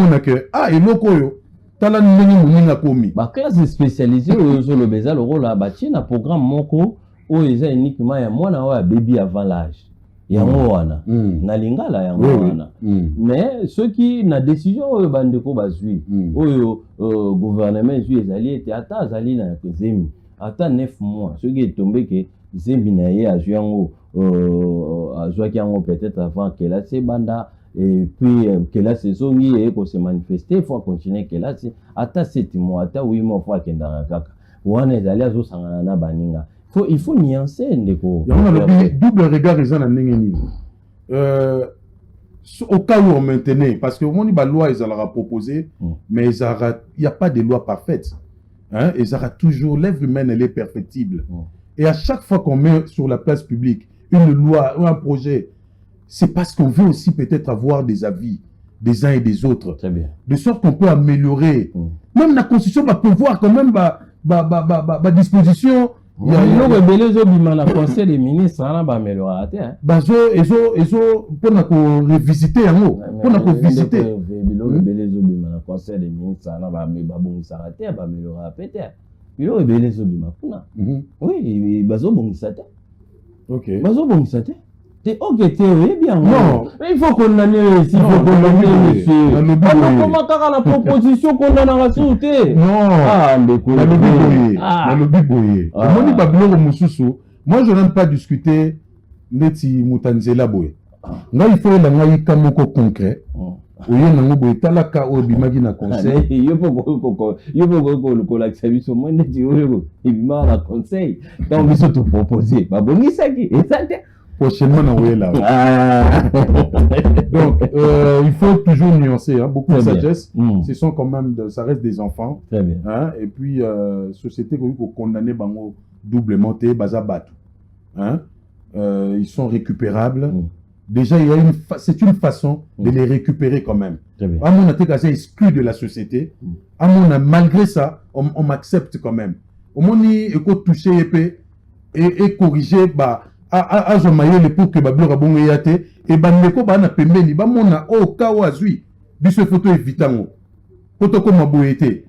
ah, et l'okoyo, t'as la numéro commis. La classe spécialisée, sur le bézal, le rôle à bâtir, un programme moko, où il y a uniquement un bébé avant l'âge. Il y a un moana. Na lingala, il y a un moana. Mais ceux qui, na décision, eux, bandeko bazui, au gouvernement, ils allaient, théâtre, ils allaient dans les émis. Attends 9 mois, ce qui est tombé que Zembinaye a joué peut-être avant que la banda et puis que la saison et qu'on se manifester, il faut continuer que là attends 7 mois, attends 8 mois pour qu'il y ait un kaka. Ou on est allé à Zosangana Baninga. Il faut nuancer ndeko. Il y a un double regard ils ont n'engeni. Au cas où on maintenait, parce que mon loi ils allaient proposer, mais il n'y a pas de loi parfaite. Hein, et ça aura toujours, l'œuvre humaine, elle est perfectible. Et à chaque fois qu'on met sur la place publique une loi ou un projet, c'est parce qu'on veut aussi peut-être avoir des avis des uns et des autres. Très bien. De sorte qu'on peut améliorer. Même la Constitution va pouvoir quand même disposition. Il y a le conseil des ministres, on va améliorer. Bazo, pour revisiter en haut. Pour revisiter. Le conseil des ministres, on va améliorer. Il y a le oui, Bazo Bongisate. Ok. Bazo Bongisate. T'es ok, t'es bien. Non. Il faut condamner ici, il faut condamner monsieur. Comment t'as la proposition condamner la sauté? Non. Ah, le lobby boye. Moi, je n'aime pas discuter neti mutanzela boye. Là, il faut y kamoko concret. Oui, non, boye talaka obimagi na conseil. Il faut l'acceptation. Moi, neti obimagi na conseil. Donc, il faut te proposer. Bah bon, ça qui est prochainement là. Donc il faut toujours nuancer, hein, beaucoup de sagesse. Ce sont quand même ça reste des enfants. Très bien. Hein, et puis société qu'on condamner bango doublement té bazabatu. Hein, ils sont récupérables. Déjà il y a c'est une façon de les récupérer quand même. À mon avis, exclu de la société. À mon malgré ça, on m'accepte quand même. Au moins il faut toucher et corriger a zomaye pour que bablo rabongo yate et bandeko bana pembeni ba mona o kawa zui biso photo évitango photo comme boyete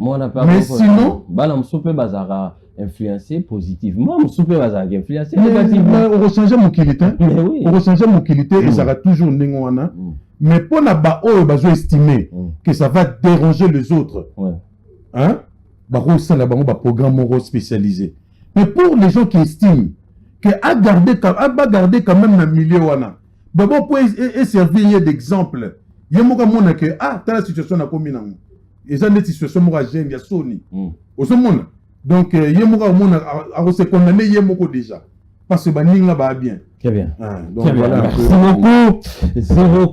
mais sinon bana msope bazara influencer positivement msope bazara influencer négativement on rechanger mon qualité on rechanger mon qualité et ça sera toujours nengwana mais pour na ba o bazo estimer que ça va déranger les autres hein ba ça là ba programme spécialisé mais pour les gens qui estiment que à garder quand même un milieu wana babo pour servir d'exemple yemoka mona que telle situation na komi nango eza net situation moka jeune ya soni osomona donc yemoka mona a se condamner yemoko déjà parce que baninga ba bien. Très bien. Donc voilà. Merci beaucoup.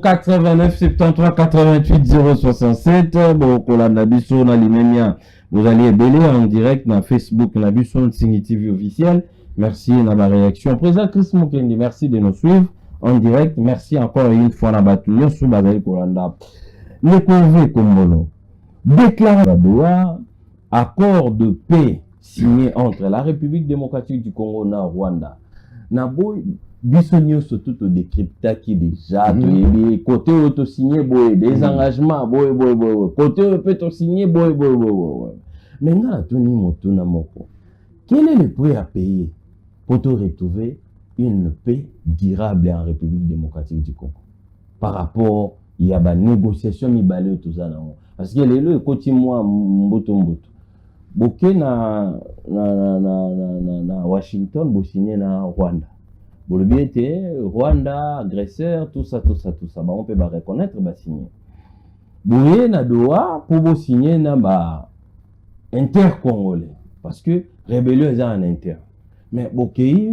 089 73 88 067 bon kolanda biso na linemia vous allez belé en direct na Facebook na biso Tsinghi TV officiel. Merci de la réaction. Président Chris Mukendi, merci de nous suivre en direct. Merci encore une fois na batu sous Bazali Kolanda. Le Kouvé Komolo déclare accord de paix signé entre la République démocratique du Congo et Rwanda. Nabo bisonio surtout au décrypta qui déjà côté auto signé des engagements côté peut signer mais nga tuni motuna moko. Quel est le prix à payer pour te retrouver une paix durable en République démocratique du Congo? Par rapport, il y a des négociations, parce que les deux, côté moi, mboto. Boké na Washington, bo signé na Rwanda. Bon, le bien était Rwanda, agresseur, tout ça. Bah, on peut pas reconnaître, bah signer. Bouyé na Doha, pour bo signer na ba inter-congolais. Parce que rébellion est en interne. Mais bon, un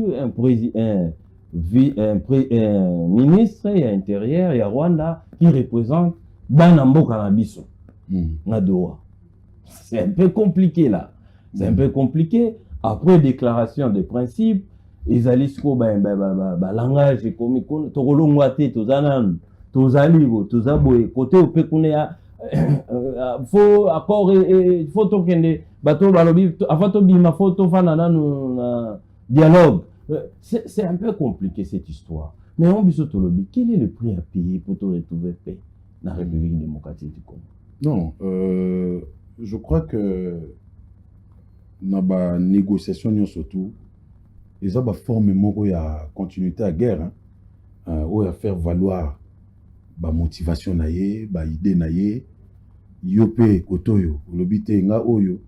ministre et intérieur et Rwanda qui représente Banambo Kanabiso, Nadoa. C'est un peu compliqué là. C'est un peu compliqué. Après déclaration de principe, ils allaient se langage comme Togolongwate, Tozanan, Tozaligo, Tozaboe, côté au Pekunéa. Faut accord et photo kende bateau balobi avant bima photo fanana na dialogue c'est un peu compliqué cette histoire mais on biso to lobi quel est le prix à payer pour te retrouver paix dans la République démocratique du Congo? Non je crois que na ba négociation surtout ils ont ba forme moko ya continuité à guerre ou à faire valoir ba motivation na ye ba idée na ye yope kotoyo lobité nga oyo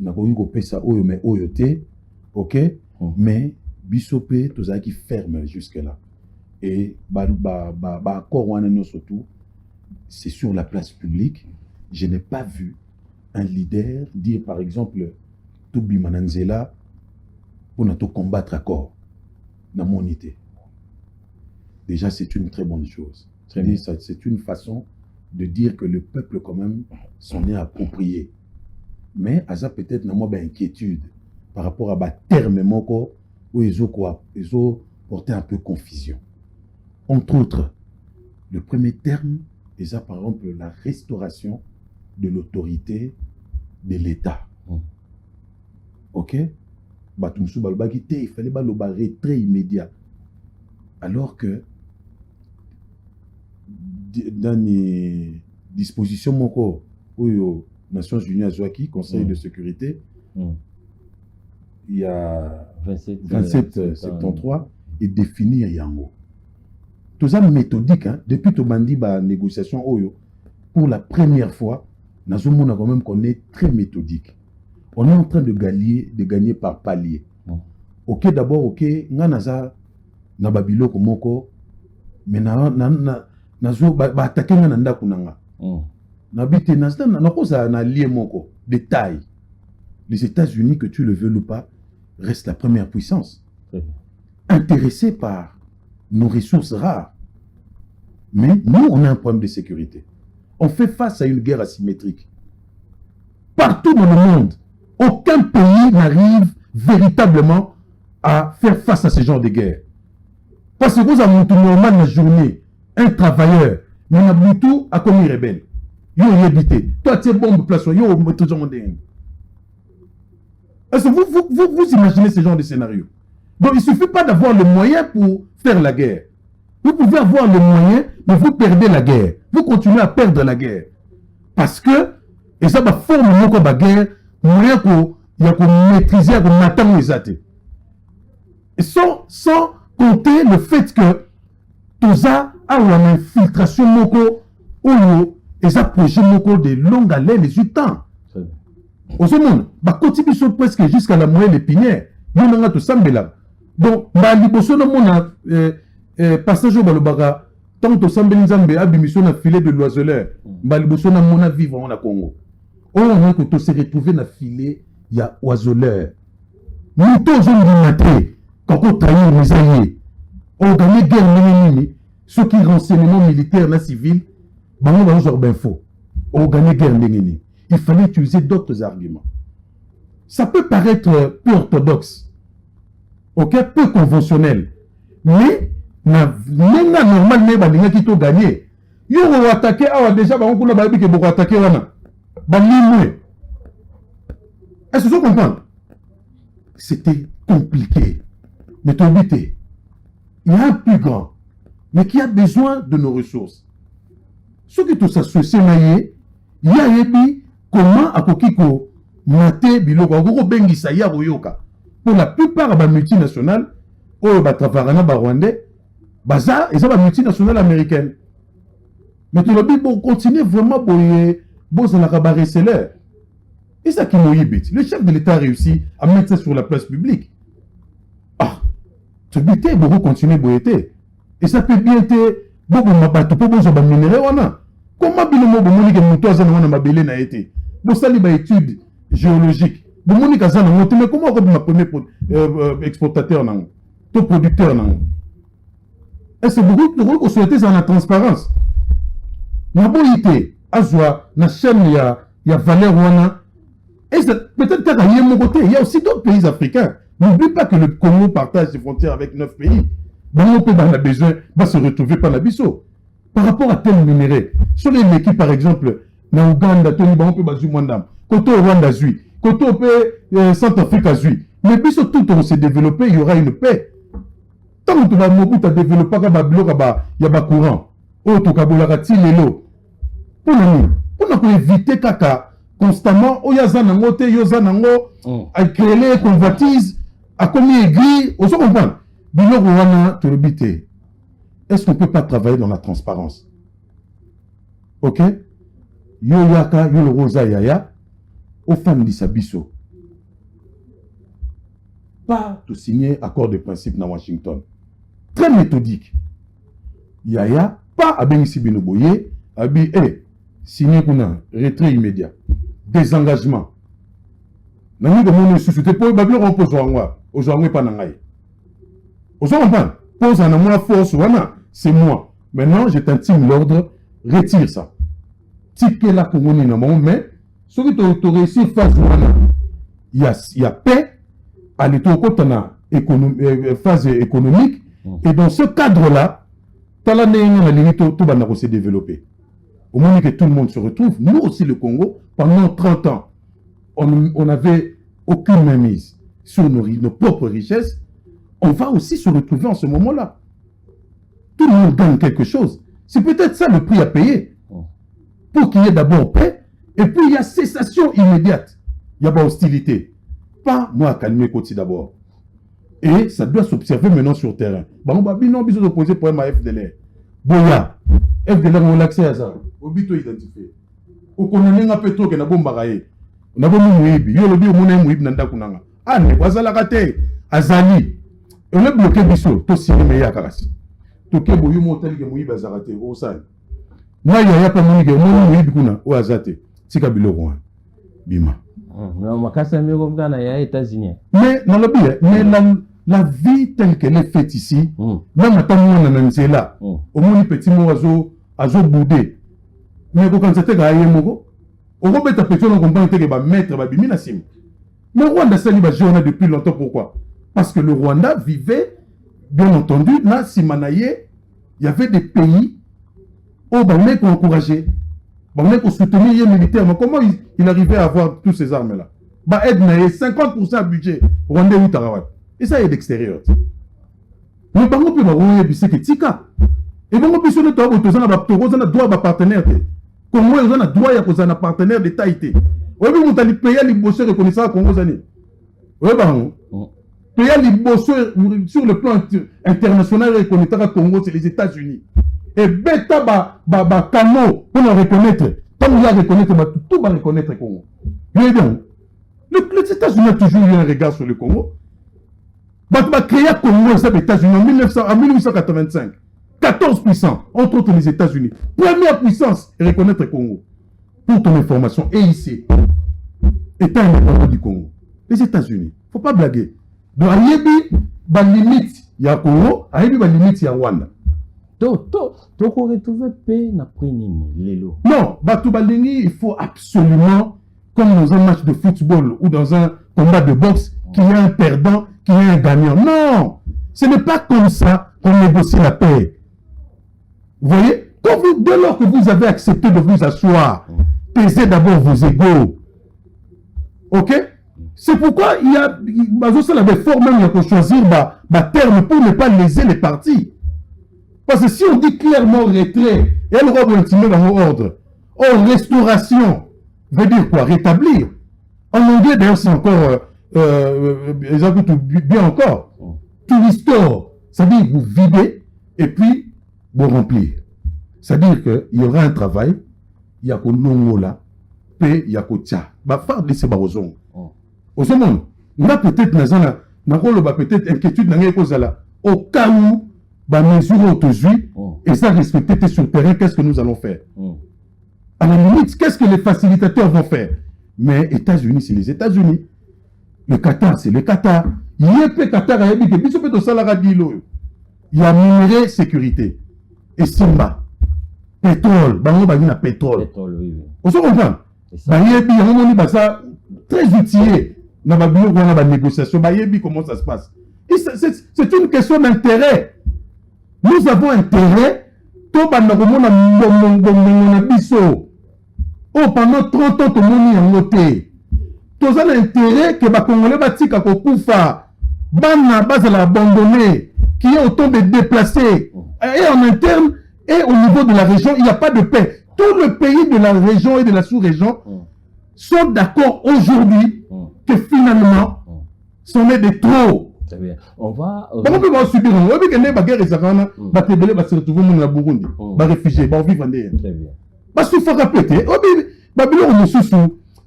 na ko yiko pesa oyo mais oyo te OK mais bisope tozaki ferme jusque là et ba accord wana no surtout c'est sur la place publique. Je n'ai pas vu un leader dire par exemple Toubi Mananzela pour nous combattre accord dans mon idée. Déjà c'est une très bonne chose. C'est une façon de dire que le peuple quand même s'en est approprié. Mais à ça peut-être n'a pas inquiétude par rapport à des termes moko où ils ont porté un peu confusion. Entre autres, le premier terme est par exemple la restauration de l'autorité de l'État. Ok? Batumsu balobaki te, il fallait baloba retrait immédiat. Alors que dans les dispositions moko aux Nations Unies azwaki Conseil de sécurité, il y a 2773 et définir yango. Tout ça méthodique, hein? Depuis tout bandi ba négociation oyo, pour la première fois, Nazomona quand même qu'on est très méthodique. On est en train de gagner par palier. Ok, d'abord, ok, nganaza na babilo komoko, mais nazo attaquer nanda kunanga. Nabite na kosa na lié moko détail. Les États-Unis, que tu le veux ou pas, restent la première puissance. Intéressés par nos ressources rares. Mais nous, on a un problème de sécurité. On fait face à une guerre asymétrique. Partout dans le monde, aucun pays n'arrive véritablement à faire face à ce genre de guerre. Parce que vous avez un normal la journée, un travailleur, mais on a beaucoup à commis rebelle. Yo habité. Toi, tu es bombe place, yo toujours monde. Est-ce que vous imaginez ce genre de scénario? Donc il ne suffit pas d'avoir le moyen pour faire la guerre. Vous pouvez avoir le moyen, mais vous perdez la guerre. Vous continuez à perdre la guerre. Parce que, et ça va former la guerre, moyen qu'on maîtriser, qu'on m'attend les athées. Et sans compter le fait que tout ça a une infiltration moko, ou et ça projet moko de longue haleine, les 8 ans. Au monde, bah continue presque jusqu'à la moelle épinière. Il y a tout ça, donc, bah liboso na mona passage au balobara, tant que sambeli nzambe abimission na filet de l'oiseleur, bah liboso na mona vivre en Congo. On a que tout se retrouver na filet, il y a oiseleur. Nous tous on dit maté, quand on trahit les alliés, on gagne guerre nini, ceux qui renseignement militaire na civil, bah on va genre ben faux. On gagne guerre nini. Il fallait utiliser d'autres arguments. Ça peut paraître peu orthodoxe, ok, peu conventionnel, mais même normal, mais balinga qui t'ont gagné. Yo on attaqué, déjà bah on peut la que beaucoup attaqué wana. Balimwe. Est-ce que vous comprenez? C'était compliqué, mais ton but est, il y a un plus grand, mais qui a besoin de nos ressources. Ce qui tout ça se maillé, il y a yebi comment akokiko mate biloko akoko bengisa ya royoka. Pour la plupart des multinationales, ou ba travaillana ba rwandais, baza et ça ba multinationales américaines. Mais tout le monde pour continuer vraiment pour la cabaret seller. Et ça qui m'a dit, le chef de l'État a réussi à mettre ça sur la place publique. Ah, ce but est pour continuer à être. Et ça peut bien être beaucoup de bateaux pour besoin de minerais. Comment bien le monde que nous avons na mabele na été. Pour ça les études géologiques. Vous avez dit mais comment on a premier exportateur non, tout producteur non. Et c'est beaucoup de souhaiter ça la transparence. Na boité azwa na chaîne ya valeur wana. Et peut-être qu'à mon côté, il y a aussi d'autres pays africains. N'oublie pas que le Congo partage ses frontières avec 9 pays. Bon, on peut avoir besoin, va se retrouver par la biseau. Par rapport à tel minerai, sur les équipes par exemple, na Ouganda, on peut baser Mwandam, Koto Rwanda zui, Koto peut Centrafrique zui. Mais biseau tout on s'est développé, il y aura une paix. Tant que tu vas Mobutu développer, il y a un courant. Oh, tu vas bolagati lelo. Pour nous éviter kaka. Constamment, il y a un moté, il y a un mot, à créer les convoitises, à commis aiguille, on se comprend. Est-ce qu'on ne peut pas travailler dans la transparence? Ok? Yo yaka, yo le rosa yaya, aux femmes d'Issabiso. Pas de signer accord de principe dans Washington. Très méthodique. Yaya, pas à Benisi Binoboye, abi, signer pour un retrait immédiat. Désengagement. Nani de mon société pour bablo on pose au pas nangai. Au comprend. Pose en moi force wana, c'est moi. Maintenant, je t'intime l'ordre, retire ça. Tique la communauté non mais ce qui te réussi face wana. Il y a paix à l'étokotana phase économique et dans ce cadre-là, tala na limite tout va se développer. Au moment que tout le monde se retrouve, nous aussi le Congo, pendant 30 ans, on avait aucune mainmise sur nos propres richesses, on va aussi se retrouver en ce moment-là. Tout le monde gagne quelque chose. C'est peut-être ça le prix à payer. Pour qu'il y ait d'abord paix, et puis il y a cessation immédiate. Il y a pas hostilité. Pas moi à calmer Koti d'abord. Et ça doit s'observer maintenant sur le terrain. Bah, on va bien non, besoin d'opposer pour ma FDLR. Boya. FDLR, on a accès à ça. Au bito identifié. Au connaît un peu trop que na bomba raé. On a bon mouibi. Yo le bio mouné mouibi nanda kunanga. Ah, ne pas à la raté. Azali. On a bloqué biso. To siri meya karasi. To ke boyu montel ke mouibi azarate. Au sa. Moi, il y a pas mouibi ke mouibi kuna. Ou azate. Tika biloko. Bima. Mais dans le billet, mais la vie telle qu'elle est faite ici, même à temps où on est là, au moins petit mot azo boudé. Mais quand c'était gaillé mogo, au moins petit petit on comprend que va mettre va bimina sim. Mais le Rwanda ça liba journée depuis longtemps pourquoi? Parce que le Rwanda vivait bien entendu là Simanaye, il y avait des pays où on qu'on encourageait. Bon, on est pour soutenir les militaires, mais comment il arrivait à avoir tous ces armes-là? Bah, aide, 50% budget rwandais ou tarawat. Et ça, il est d'extérieur. Mais par contre, on peut c'est que tika. Et bon, on peut se dire que tu as droit à partenaire. Congo, on a droit à partenaire d'État. Oui, mais on a les pays les bosseurs reconnaissants à Congo. Oui, bah, pays les bosseurs sur le plan international reconnaissants à Congo, c'est les États-Unis. Et bêta ba camo pour le reconnaître. Comme il a reconnaître, tout va reconnaître le Congo. Les États-Unis ont toujours eu un regard sur le Congo. Bah créé le Congo aux États-Unis en 1885. 14 puissants, entre autres les États-Unis. Première puissance, reconnaître le Congo. Pour ton information, et ici, État indépendant du Congo. Les États-Unis. Il ne faut pas blaguer. Donc, à Yébi, la limite, il y a Congo, à Yébi, la limite, il y a Rwanda. Non, il faut absolument, comme dans un match de football ou dans un combat de boxe, qu'il y ait un perdant, qu'il y ait un gagnant. Non, ce n'est pas comme ça qu'on négocie la paix. Vous voyez, dès lors que vous avez accepté de vous asseoir, pesez d'abord vos égaux. Ok? C'est pourquoi il y a des formes même pour choisir ma terme pour ne pas léser les partis. Parce que si on dit clairement retrait, elle va intimer dans vos ordres. Or, restauration veut dire quoi? Rétablir. En anglais, d'ailleurs, c'est encore, bien encore. To restore, ça veut dire vous vider et puis vous remplir. C'est-à-dire qu'il y aura un travail, il y a qu'on là, puis il y a qu'on tcha. Bah, faire de ces barozons. Au second, on a peut-être, peut-être inquiétude dans les causes là. Au cas où, mesure aujourd'hui, et ça respecter sur le terrain, qu'est-ce que nous allons faire? À la limite, qu'est-ce que les facilitateurs vont faire? Mais États-Unis, c'est les États-Unis. Le Qatar, c'est le Qatar. Il y a peu Qatar, il y a minerai, sécurité. Et Simba. Pétrole. Il y a pétrole. On se comprend? Il y a ça très outillé dans la négociation. Comment ça se passe? C'est une question d'intérêt. Nous avons intérêt, pendant 30 ans, tout le monde est en côté. Nous avons intérêt que les Congolais batika kokufa, bana bazala abandonné, qui est autant de déplacés. Et en interne, et au niveau de la région, il n'y a pas de paix. Tous les pays de la région et de la sous-région sont d'accord aujourd'hui que finalement, c'en est de trop. Très bien. On va. Comment peut-on subir? On va dire que les bagarres et Zakana, va se retrouver au Burundi, va réfugier, va vivre en Très bien. Parce qu'il faut répéter.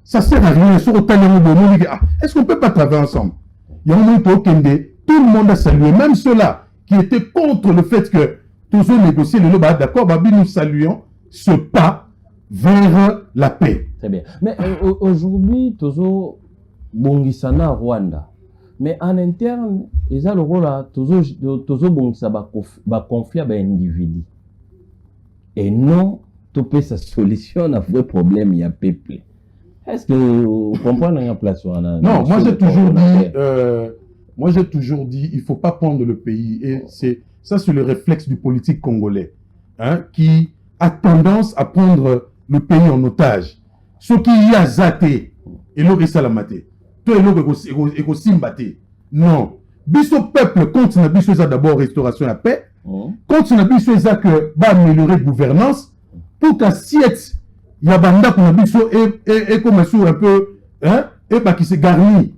Ça sert à rien. Est-ce qu'on ne peut pas travailler ensemble? Il y a un moment où tout le monde a salué, même ceux-là qui étaient contre le fait que tous ont négocié le loba, d'accord, nous saluons ce pas vers la paix. Très bien. Mais aujourd'hui, Tozo Bongisana Rwanda. Mais en interne, ils ont le rôle à Tozo Bongisa va confier à l'individu. Et non, topé sa solution à vrai problème, il y a peuple. Est-ce que vous comprenez la place? Non, moi j'ai toujours dit, il ne faut pas prendre le pays. Et c'est le réflexe du politique congolais, hein, qui a tendance à prendre le pays en otage. Ce qui y a zaté, et le salamate. Toi, et ko simbate. Non. Biso peuple, contre na biso ça d'abord restauration à paix. Contre na biso ça que va améliorer gouvernance pour qu'assiette ya banda ko na biso et comme sur un peu hein et bah qui se garni.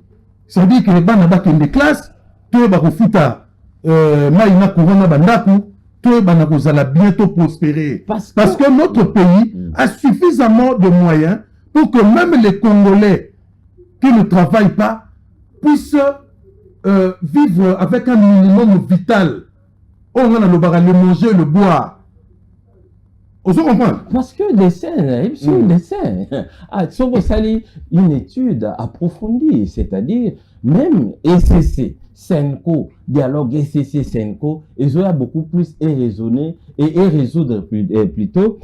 Ça veut dire que les bana ba kende classe, toi ba ko futa maïna corona bandaku, toi bana ko zala bientôt prospérer parce que notre pays a suffisamment de moyens pour que même les Congolais qui ne travaillent pas puissent vivre avec un minimum vital. On a le manger, le boire. On se comprend? Parce que des scènes, des scènes. Ah, sali une étude approfondie, c'est-à-dire même ECC, Senko, dialogue ECC, Senko, ils ont beaucoup plus raisonner et résoudre plutôt,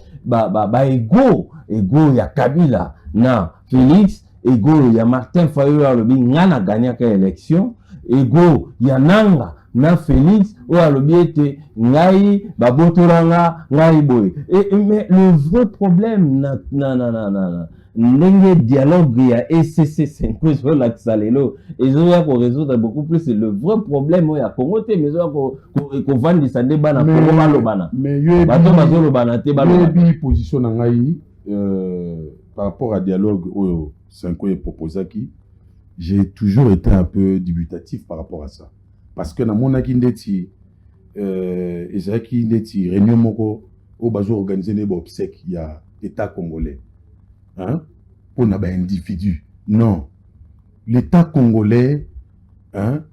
ego, ya Kabila, na Félix, ego, ya Martin Fayulu, le ngana gagné l'élection, ego, ya Nanga, na Félix, ou à l'objet, ngai, babotoranga, ngai boy. Mais le vrai problème, n'engé dialogue, il y a ECC, c'est une chose l'axalelo. Ils ont pour résoudre beaucoup plus le vrai problème, il y a Congo, mais ils ont qu'on vende ça débat na Congo malobana. Mais il y a une position par rapport à dialogue, c'est un proposé qui j'ai toujours été un peu dubitatif par rapport à ça. Parce que dans mon akindeti, ezaki réunion moko au bazo organiser des obsèques, il y a l'État congolais, hein, pour n'aba individu. Non, l'État congolais, hein,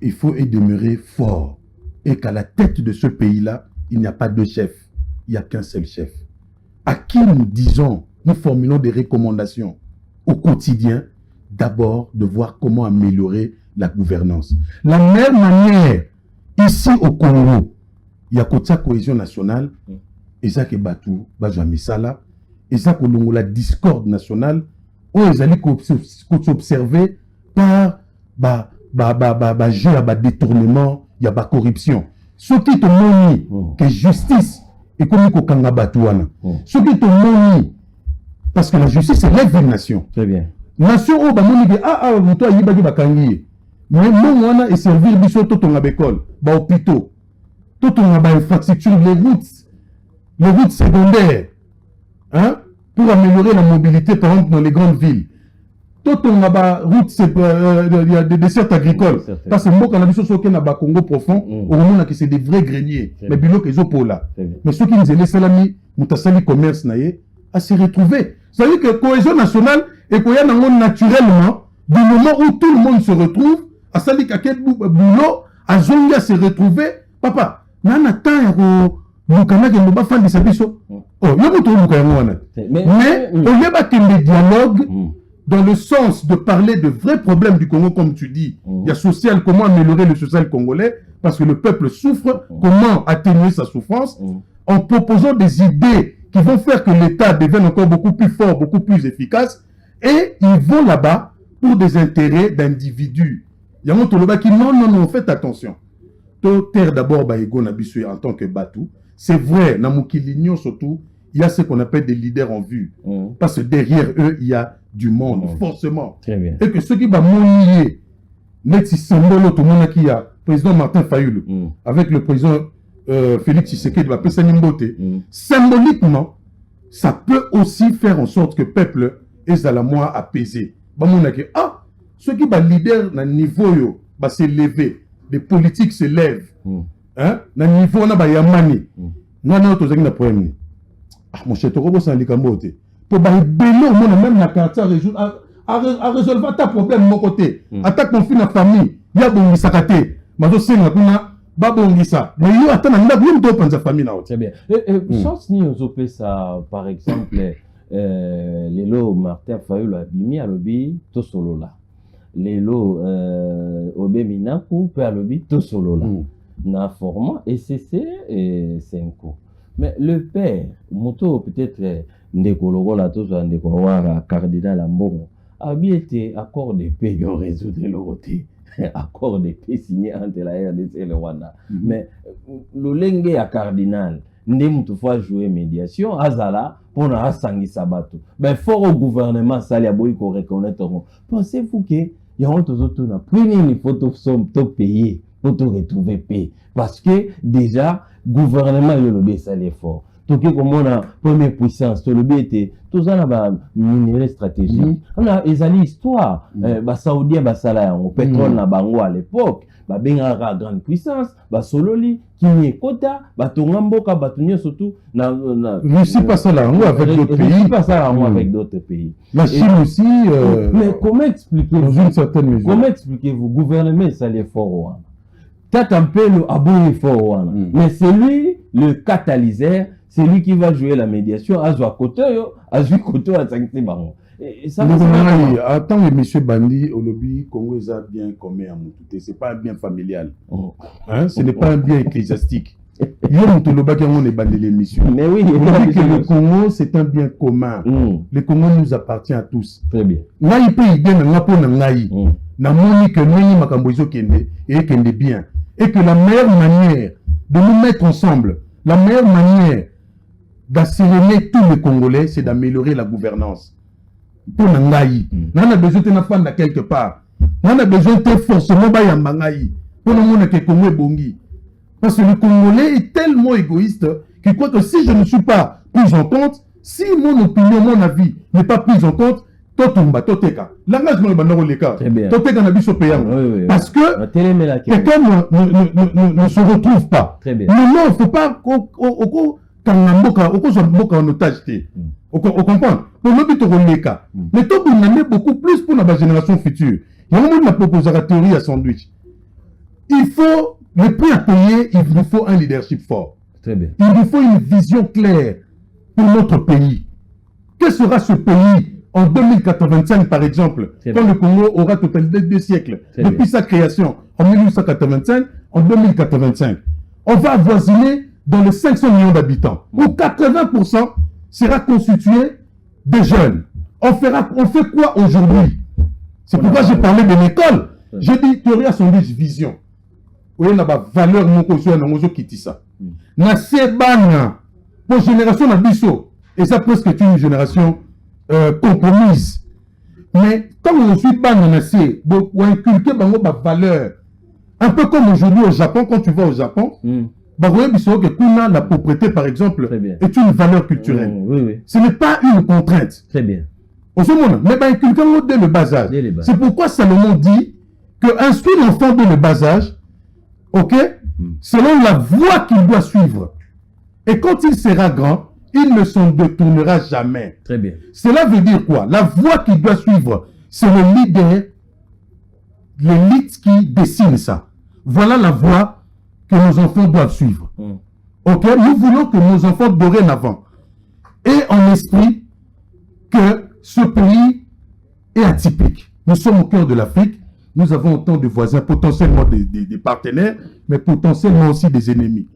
il faut y demeurer fort et qu'à la tête de ce pays-là, il n'y a pas de chef, il n'y a qu'un seul chef. À qui nous disons, nous formulons des recommandations au quotidien, d'abord de voir comment améliorer la gouvernance. La même manière, ici au Congo, il y a la cohésion nationale, et ça qui est battu, Bajamisala, et ça qui est la discorde nationale, où ils allaient s'observer par jeu à détournement, il y a corruption. Ce qui te montre que justice est comme au Kanga Batouana. Ce qui te montre, parce que la justice, c'est la nation. Très bien. Nation, vous toi, il y a bakangi. Mais nous, on a servir biso tout ton école, hôpitaux, tout ton infrastructure, les routes secondaires, hein, pour améliorer la mobilité, par exemple, dans les grandes villes. Tout ton route, il y a des desserts agricoles. Parce que moi, quand on a vu ce qu'on a au Congo profond, au moment où c'est des vrais greniers, mais bilo qu'ils ont pour là. Mais ceux qui nous ont salami, mutasali commerce naïe, à se retrouver. Ça veut dire que cohésion nationale et qu'il y a naturellement, du moment où tout le monde se retrouve, à sali kaket boulot, à zonga se retrouver, papa, nana temps lukana ke mba fan de sabiso. Oh, yo to lukana. Mais au lieu de dialogue dans le sens de parler de vrais problèmes du Congo, comme tu dis, il y a social, comment améliorer le social congolais, parce que le peuple souffre, comment atténuer sa souffrance, en proposant des idées qui vont faire que l'État devienne encore beaucoup plus fort, beaucoup plus efficace, et ils vont là-bas pour des intérêts d'individus. Il y a un autre qui non, faites attention. Terre d'abord, en tant que Batou, c'est vrai, dans Moukilinion surtout, il y a ce qu'on appelle des leaders en vue. Parce que derrière eux, il y a du monde, forcément. Très bien. Et que ceux qui vont mouiller, Neti Sambolo, tout le monde qui a, président Martin Fayulu, avec le président Félix Tshisekedi, symboliquement, ça peut aussi faire en sorte que le peuple est à la moi apaisé. Ceux qui sont leaders dans le niveau, s'élever, les politiques s'élèvent. Hein? Dans le niveau, on a yamani. Nous avons un problème. Mon cher Torobo, c'est un likambote. Pour même la carte à résoudre ta problème de mon côté. Attaque mon fils de famille. Il y a bon sakate. Mais aussi, babongisa. Mais il y a un famille. Très bien. Chance ni aux ça, par exemple, les lots Martin Fayulu abimi à l'obi, tout solo là. Les lots Obé Minaku, peut à l'obi, tout solo là. Na format ECC et Senko. Mais le père, moto peut-être Ndekologo la tous Ndekologo cardinal Ambongo, a bien été accord de paix pour résoudre le côté. Accord de paix signé entre la RDC et le Rwanda. Mais le lengue à cardinal, ndem toutefois jouer médiation, azala pour na sangi sabato. Ben fort au gouvernement ça les boy ko reconnaître. Pensez-vous que il y a autres na pris une photo somme to payer pour te retrouver payé parce que déjà gouvernement le lobby ça l'effort. Donc comme on a première puissance to lobby était tout ça là ba minerai stratégique. On a ezali histoire ba saoudien ba sala au pétrole na bango à l'époque. Ba bengaka grande puissance ba sololi qui kota ba tongamboka ba tunye surtout na Russie pas ça là avec d'autres pays. Russie pas ça avec d'autres pays. La Chine aussi mais comment expliquez-vous dans une certaine mesure. Comment expliquez-vous gouvernement ça l'effort Tata un peu le abou fort mais c'est lui le catalyseur, c'est lui qui va jouer la médiation à côté à côté à sanctionner bango. Ça attends, monsieur Bandi, au lobby, Congo est bien commun à Moutouté. Ce n'est pas un bien familial. Hein? Ce n'est pas un bien ecclésiastique. Il y a l'émission. Mais oui, le Congo, c'est un bien commun. Le Congo nous appartient à tous. Très bien. Naï peut y bien na moni que nous makamboizo kende et kende bien. Et que la meilleure manière de nous mettre ensemble, la meilleure manière d'asséréner tous les Congolais, c'est d'améliorer la gouvernance. Pour Nangaï. On a besoin de faire quelque part. On a besoin de forcément de Mangaï. Pour le monde que Congo est bongi. Parce que le Congolais est tellement égoïste qu'il croit que si je ne suis pas pris en compte, si mon opinion, mon avis n'est pas pris en compte, Totumba, Toteka. L'engagement est bon le cas. Toteka n'a pas payant. Parce que quelqu'un ne se retrouve pas. Très bien. Non, il ne faut pas en otage. On comprend. Pour le but de cas. Mais toi, vous en avez beaucoup plus pour la génération future. Il y a un moment où on propose la théorie à sandwich. Il faut, le prix à payer, il nous faut un leadership fort. Très bien. Il nous faut une vision claire pour notre pays. Que sera ce pays en 2085, par exemple, quand le Congo aura totalisé 2 siècles depuis sa création en 1885, en 2085, on va avoisiner dans les 500 millions d'habitants, où 80% sera constitué des jeunes. On fait quoi aujourd'hui? C'est pourquoi j'ai parlé de l'école. J'ai dit, théorie à son vision. Oui, il y a une valeur qui dit ça. Na sebana pour génération d'Abisso, et ça presque est une génération compromise. Mais quand on suit ban on inculquer ma valeur. Un peu comme aujourd'hui au Japon, quand tu vas au Japon, la propriété, par exemple, est une valeur culturelle. Ce n'est pas une contrainte. Très bien. Au ce moment, mais inculquer dès le bas âge. C'est pourquoi Salomon dit que instruire l'enfant dès le bas âge, ok, selon la voie qu'il doit suivre. Et quand il sera grand, il ne s'en détournera jamais. Très bien. Cela veut dire quoi? La voie qu'il doit suivre, c'est le leader, l'élite qui dessine ça. Voilà la voie que nos enfants doivent suivre. Ok? Nous voulons que nos enfants dorénavant aient en esprit que ce pays est atypique. Nous sommes au cœur de l'Afrique. Nous avons autant de voisins, potentiellement des partenaires, mais potentiellement aussi des ennemis.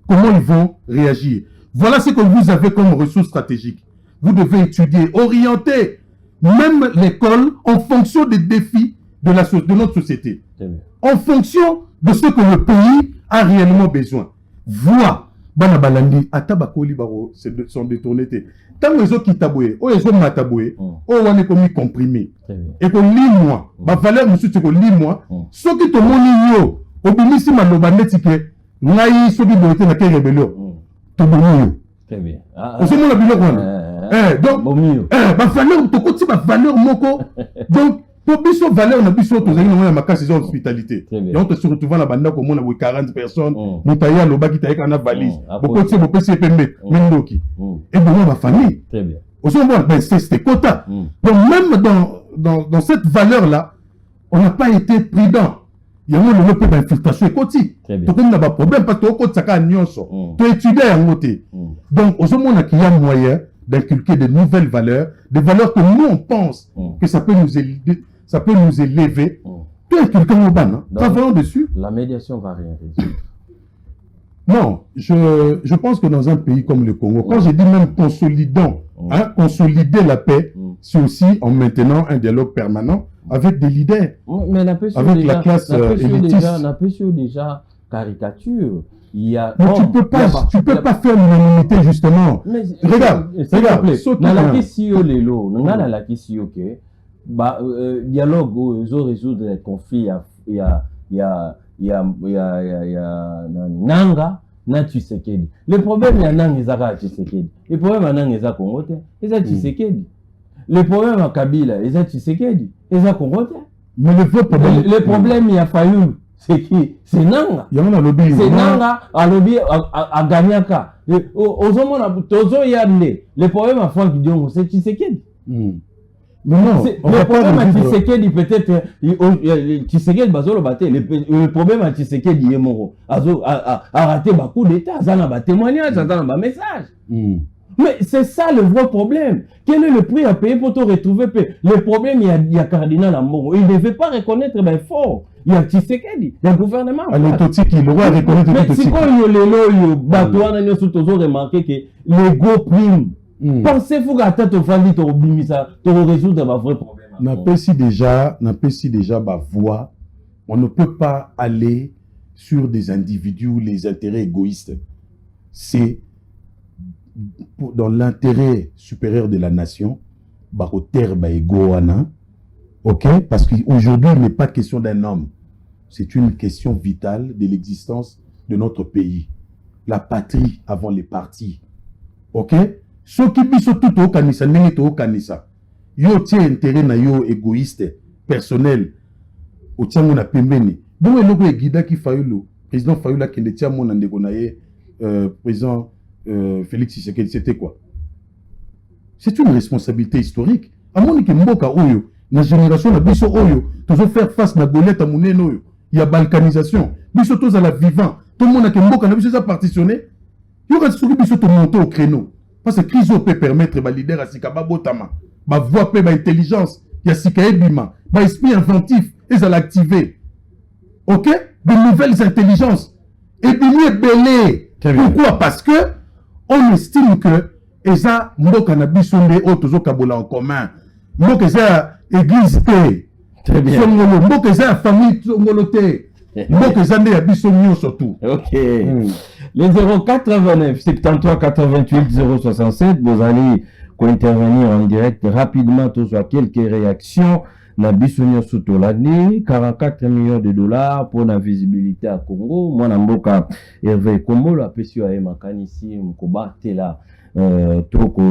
Comment ils vont réagir? Voilà ce que vous avez comme ressources stratégiques. Vous devez étudier, orienter même l'école en fonction des défis de notre société. En fonction de ce que le pays a réellement besoin. Voir, bana balandi, atabakoli baro, sont détournés. Tant que les autres qui taboué, ou les autres mataboué, ou on est commis comprimé. Et que lis-moi, ma valeur, monsieur, c'est que lis-moi, ceux qui te montrent yo, au bimisi malobandetike, naï, ceux qui boité na kay rébellion. Très bien. Donc, ma valeur, ma valeur moko. Donc, pour biso valeur, na biso to zali na ma saison hospitalité. Et on te se retrouve la banda comme on a 40 personnes, moutaya lo baki taïka na valise. Beaucoup de PC pembe, mendoki. Et bon ma famille. Très bien. Aussi bon, c'est quota. Donc même dans cette valeur là, on n'a pas été prudent. Il y a un peu d'infiltration écotique. Donc, on n'a pas de problème parce que tu étudies en côté. Donc, au moment où il y a moyen d'inculquer de nouvelles valeurs, des valeurs que nous, on pense que ça peut nous élever. Tu inculques au ban, travaillons dessus. La médiation va rien résoudre. Non, je pense que dans un pays comme le Congo, quand je dis même consolider la paix, c'est aussi en maintenant un dialogue permanent avec des leaders, avec déjà, la classe élitiste. On a déjà caricature. Il y a, mais tu peux pas faire l'unanimité justement. Mais, regarde. dialogue où ils ont résoudre les conflits, il y a Nanga, na Tshisekedi. Le problème, il y a Nanga Ezaka Tshisekedi. Le problème, il y a Nanga Ezaka Congo, Eza Tshisekedi. Le problème, à Kabila, Eza Tshisekedi. Eza Congo. Mais le vrai problème... Le problème, il y a Fayoulou. C'est qui? C'est Nanga. C'est Nanga, à lobby, à Ganyaka. Le problème, à Franck Diongo, c'est Tshisekedi. Mais non, le problème à Tshisekedi, peut-être, Tshisekedi, le problème à Tshisekedi, il est mort. A raté beaucoup d'État, ça n'a pas témoignage, ça n'a pas message. Mais c'est ça le vrai problème. Quel est le prix à payer pour te retrouver? Le problème, il y a Cardinal Ambongo. Il ne veut pas reconnaître fort. Il y a Tshisekedi, il y a le gouvernement. Il doit reconnaître. Mais si quand il y a remarqué que l'ego prime. Pensez-vous qu'à tête au famille, tu vas résoudre un vrai problème? N'a pas si déjà voix. On ne peut pas aller sur des individus, les intérêts égoïstes. C'est dans l'intérêt supérieur de la nation, ok? Parce qu'aujourd'hui, il n'est pas question d'un homme. C'est une question vitale de l'existence de notre pays. La patrie avant les partis. Ok? Ce qui biso tout au kanisa, n'est au kanisa. Yo tie intérêt na yo égoïste, personnel. Au tia mona pembeni. Bon, et logo guida qui Fayoulou, président Fayoula qui ne tia mona ndegonaye, président Félix Tshisekedi, c'était quoi? C'est une responsabilité historique. À mon que mboka oyo, na génération na biso oyo, toujours faire face na Goliath à mounen oyo. Il y a balkanisation. Biso tous à la vivant. Tout le monde a que mboka na biso ça partitionné. Yo ka souki biso to monter au créneau. Parce que crise peut permettre ba leader à Sikaba Botama, ba voix pe ba intelligence, il y a Sika Ebima, ba esprit inventif, ils allent activer. OK? De nouvelles intelligences. Et bien belé. Pourquoi? Parce que on estime que eza mboka na biso nde o tozo kabola en commun. Mboka eza église te. Très bien. Songolo mboka eza famille songolo te. Mboka eza nde ya biso nyo surtout. OK. Les 089 73 88 067, vous allez intervenir en direct rapidement, tous à quelques réactions. Na bisonyo soto l'année, 44 millions de dollars pour la visibilité à Congo. Moi, Namboka Hervé Kombo, la PSU a makanisi mkoba tela toko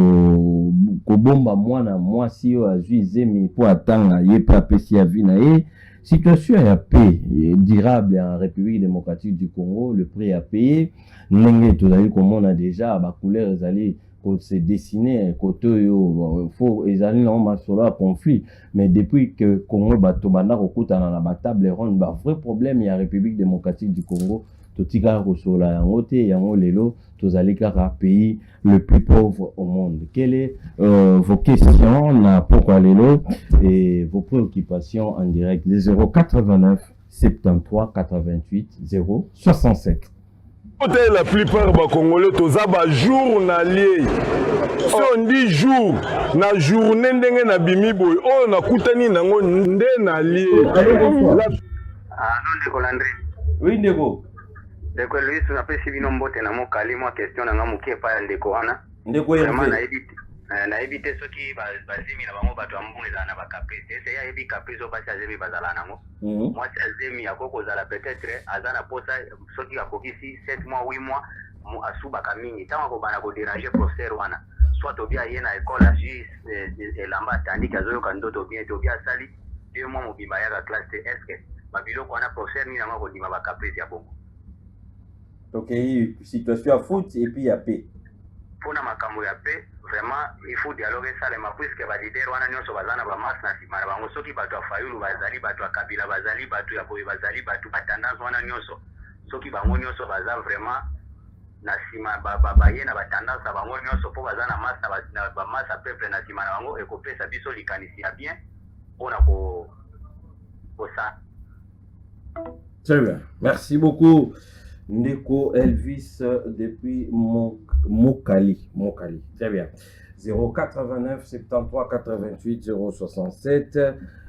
kobomba mwana mwasi yo azui zemi pour atanga yepa PSU a vina e. Situation à paix durable en République démocratique du Congo, le prix à payer. N'engé tout d'ailleurs comme on a déjà, bah couleur allées se dessiner côté faut ils allaient dans un conflit, mais depuis que Congo batomana okuta na ba table ronde, bah vrai problème il y a République démocratique du Congo. Totika Rosola yangote yango lelo tozali kaka pays le plus pauvre au monde. Quelles est vos questions na pourquoi lelo et vos préoccupations en direct les 089 73 88 067. La plupart des Congolais tozaba journalier. Si on dit jour, na journée ndenge na bimi boy, oh na kutani nango nde na lié. Non de Colandré. Oui ndeko. Ndeko Louis na pesi bino mbote na mokali mwa question na ngamuke pa ndeko wana. Ndeko vraiment na éviter ceux qui bazimi na bango bato ambungeza na ba caprice. C'est ya ebi caprice pas changer bazala nango. Moi c'est azemi akoko zala peut-être azana posa ceux qui akokisi 7 mois 8 mois mu asuba kamingi tango ko bana ko déranger professeur wana. Soit tobia yena école à jus elamba tandis kazoyo kandoto bien tobia sali 2 mois mobimba ya classe est-ce que babiloko wana professeur ni nango ko dima ba caprice ya bongo. Ok, situation à foot et puis à paix. Pour na makambo ya paix, vraiment il faut dialoguer ça les puisque ba leader wana nyonso bazana ba mas na sima na bango soki bato ya Fayulu bazali bato ya Kabila bazali bato ya Boye bazali bato ba tendance wana nyonso soki bango nyonso baza vraiment na sima ba ye na ba tendance bango nyonso po bazana mas na ba mas a peuple na sima na bango ekopesa biso likanisi ya bien pona ko ça. Très bien, merci beaucoup. Ndeko Elvis depuis Mokali. Très bien. 089 73 88 067.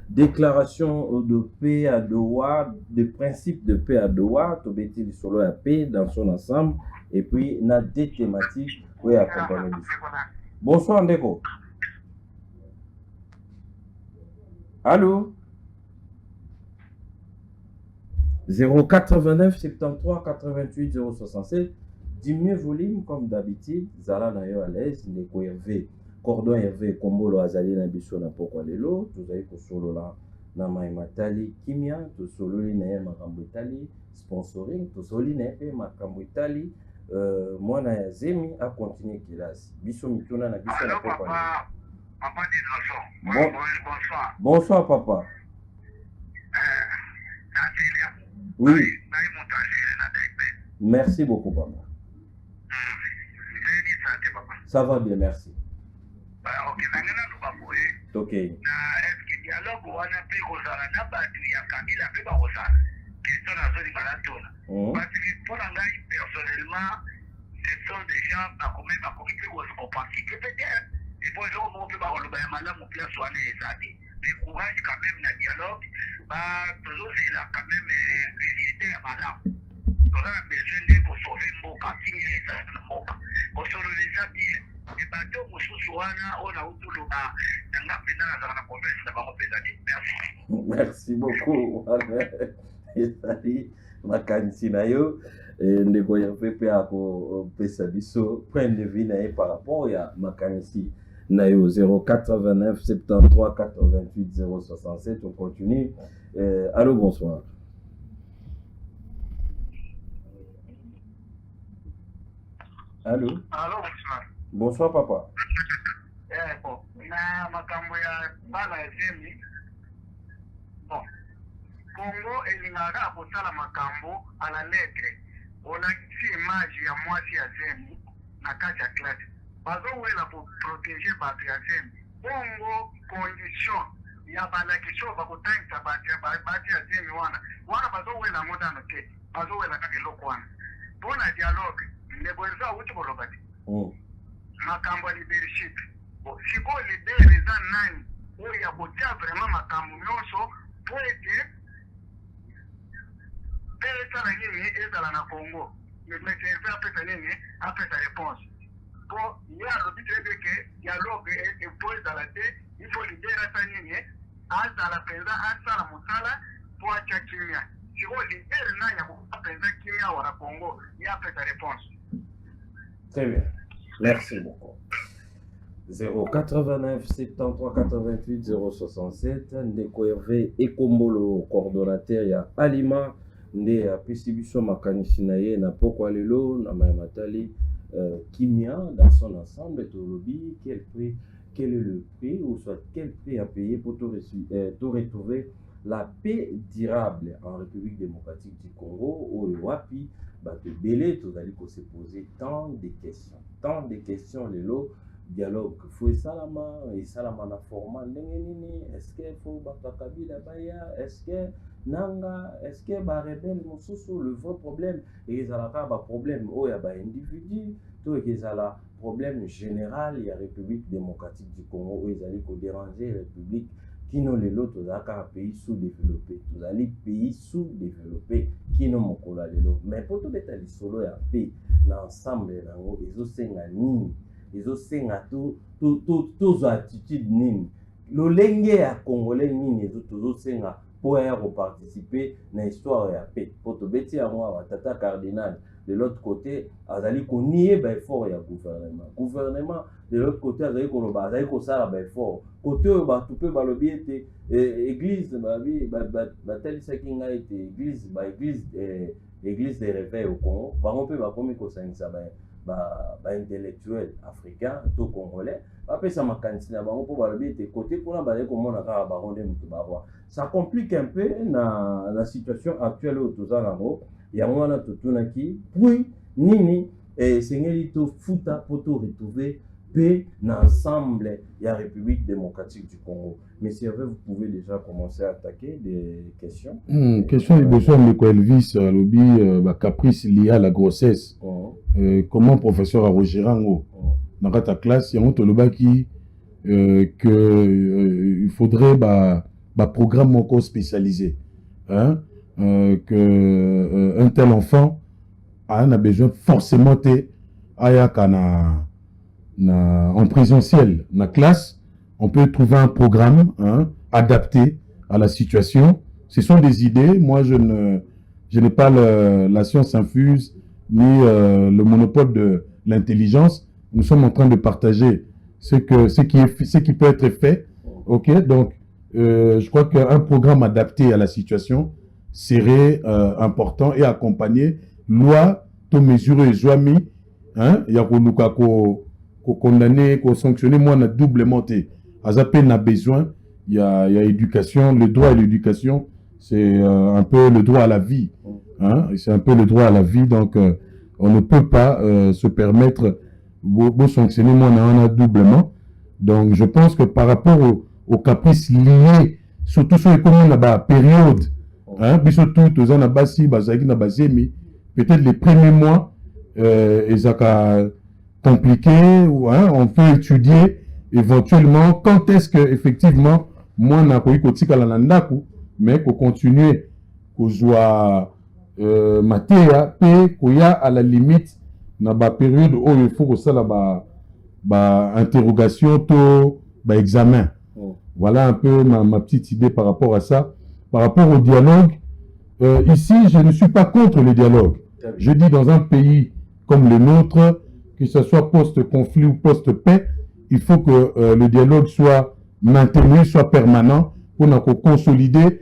Déclaration de paix à Doha, des principes de paix à Doha, Tobeti solo à paix dans son ensemble. Et puis, on a des thématiques pour accompagner. Bonsoir Ndeko. Allô? 089 73 88 067. Diminuez volume comme d'habitude. Zala na yo à l'aise. Ndeko Hervé. Cordon Hervé. Kombolo azali na biso na pokwa lelo. Tozali kosolo la na Matali Kimia. Tosoli na ye makambo etali. Sponsoring. Tosoli na ye makambo etali. Mwana ya Zemi a continué kilasi. Biso mituna na biso na pokwa lelo. Papa Dinoso. Bonsoir. Bonsoir papa. Oui. Merci beaucoup, papa. Ça va bien, merci. Ok. Ok. Est-ce que dialogue on a pris au Zara n'a pas dit à Kabila fait pas au Zara. Question à celui parce que pour un gars personnellement, ce sont des gens à combien ma comité au parti que peut-être et pour les autres on peut pas le bailler madame mon place soigner les amis. Mais courage quand même le dialogue, toujours c'est là quand même visiter à madame. On a besoin de pour sauver mon parti et ça mon. Pour sauver les amis. Et bateau mosusu wana on a utuluka nanga pena na na converse na bango pesadi. Merci beaucoup. Ezali makanisi na yo ndeko ya pepe ako pesa biso point de vue na ye par rapport ya makanisi na yo 089 73 88 067. On continue. Allô, bonsoir. Allô. Allô, bonsoir. Bonsoir papa. Bon, na makambo ya bana Zemi. Bon, Congo elingaka kosala makambo à la lettre. Olakisi image ya mwasi ya Zemi na kati ya classe. Bazowela pour protéger bato ya Zemi. Bongo condition ya balakisho bakotangisa bato ya Zemi wana bazowela ngodano te. Bazowela kaka eloko wana. Mpona dialogue ndeko eza wuti kolobati. Makambo ya leadership. Siko leader eza nani oyo ya kotia vraiment makambo nyonso po ete mpe esala nini ezala na Congo. Meserve apesa nini apesa réponse. Po ye alobi te ke dialogue po ezala te ifo leader asa nini azala mpenza asala mosala po atya kimia. Siko leader nani ya kopenza kimia wala Congo ye apesa réponse. Très bien. Merci beaucoup. 089 73 88 067. Ndeko Hervé Ekombolo, coordonnateur ya Alima, nde ya Pesibiso makanisi na ye na pokwa lelo na Matali Kimia dans son ensemble. Tolobi, quel est le prix ou soit quel prix à payer pour tout retrouver la paix durable en République démocratique du Congo ou wapi bato belé tozali ko se poser tant de questions lelo. Dialogue faut salama et salama na format ndenge nini, est-ce que faut bato Kabila baya, est-ce que nanga, est-ce que ba rebelle mosusu le vrai problème et ezalaka ba problème oya ba individu to ezala problème général ya République démocratique du Congo ezali ko déranger République kino lelo tozalaka un pays sous-développé, tozali pays sous-développé kino mokola lelo mais po to beta lisolo ya paix na ensemble nango ezosenga nini, ezosenga tozo attitude nini, lolenge ya congolais nini tozosenga po ya participer na histoire ya paix. Po to beti yango wa tata cardinal de l'autre côté azali ko nier ba effort ya gouvernement de l'autre côté azali ko loba azali ko sala ba effort côté ba tout peut balobi ete église ba telisa kinga ete église de réveil au Congo bango pe ba komi ko sangisa ba intellectuel africain to congolais ba pesa makanisi na bango po balobi ete côté kuna ba ko mona ka ba ronde mutu ba voir. Ça complique un peu na la situation actuelle au tozango ya mwana totunaki puis nini sengeli to futa pour to retrouver paix na ensemble ya République démocratique du Congo. Monsieur Hervé, vous pouvez déjà commencer à attaquer des questions. Question de besoin de Elvis lobby caprice lié à la grossesse. Comment professeur Arogerango dans ta classe il y a un lobaki que il faudrait ba programme encore spécialisé, hein, que un tel enfant a besoin forcément de en présentiel, dans la classe, on peut trouver un programme, hein, adapté à la situation. Ce sont des idées. Moi, je n'ai pas la science infuse ni le monopole de l'intelligence. Nous sommes en train de partager ce qui peut être fait. Ok, donc je crois qu'un programme adapté à la situation serait important et accompagné. Loi, to mesure et joami, hein, il y a qu'on condamner, qu'on sanctionner, moi on a doublement été. Azapé n'a besoin, il y a éducation, le droit à l'éducation, c'est un peu le droit à la vie, hein, c'est un peu le droit à la vie, donc on ne peut pas se permettre de sanctionner, moi on a doublement. Donc je pense que par rapport aux caprices liés, surtout sur l'économie, la période, hein, surtout aux anabasi, bazaki na bazemi, peut-être les premiers mois, ils sont compliqués, hein, on peut étudier éventuellement quand est-ce que effectivement moi na koyi kotika la nandaku, mais qu'on continue qu'on soit matéa pe koya à la limite na ba période où il faut que ça la interrogation to examen. Voilà un peu ma petite idée par rapport à ça. Par rapport au dialogue, ici je ne suis pas contre le dialogue. Je dis dans un pays comme le nôtre, que ce soit post-conflit ou post-paix, il faut que le dialogue soit maintenu, soit permanent, pour nous consolider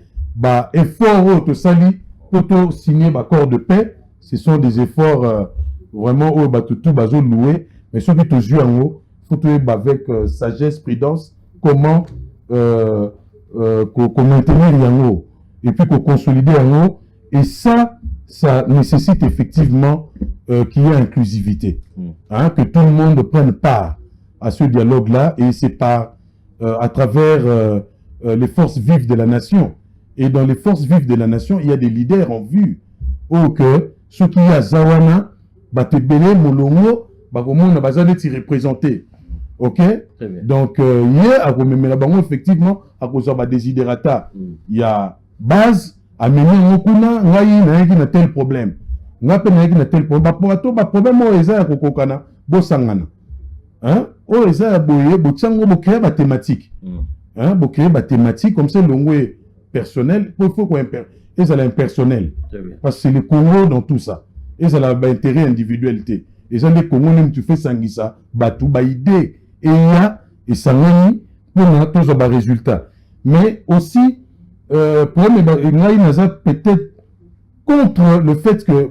effort de sali, pour signer l'accord de paix. Ce sont des efforts vraiment tout loué, mais ceux qui te jouent en haut, il faut avec sagesse, prudence, comment qu'on maintenir en haut, et puis qu'on consolider en haut, et ça nécessite effectivement qu'il y ait inclusivité, hein, que tout le monde prenne part à ce dialogue-là, et c'est par à travers les forces vives de la nation. Et dans les forces vives de la nation, il y a des leaders en vue. Ou que ceux qui y a Zawana, Batebele, Molongo, Bakomon, Bazale t'y représenter. Ok? Donc, hier, à Komemelabango, effectivement, à cause de Desiderata, il y a base, à mener Mokuna, Ngayi, n'a tel problème. Ngape n'a tel problème. Problème, Oeza, Kokokana, Bosangana. Hein? Oeza, Boye, Botsango, Bokrea, thématique. Hein? Bokrea, thématique, comme ça, l'ongwe personnel, il faut qu'on et ça impersonnel. Parce que c'est le Congo dans tout ça. Et ça a intérêt individualité. Et ça, le Congo, même tu fais sangisa, tout, idée. Et il y a, et ça ngani, pour nous, tous les résultats. Mais aussi, peut-être contre le fait que,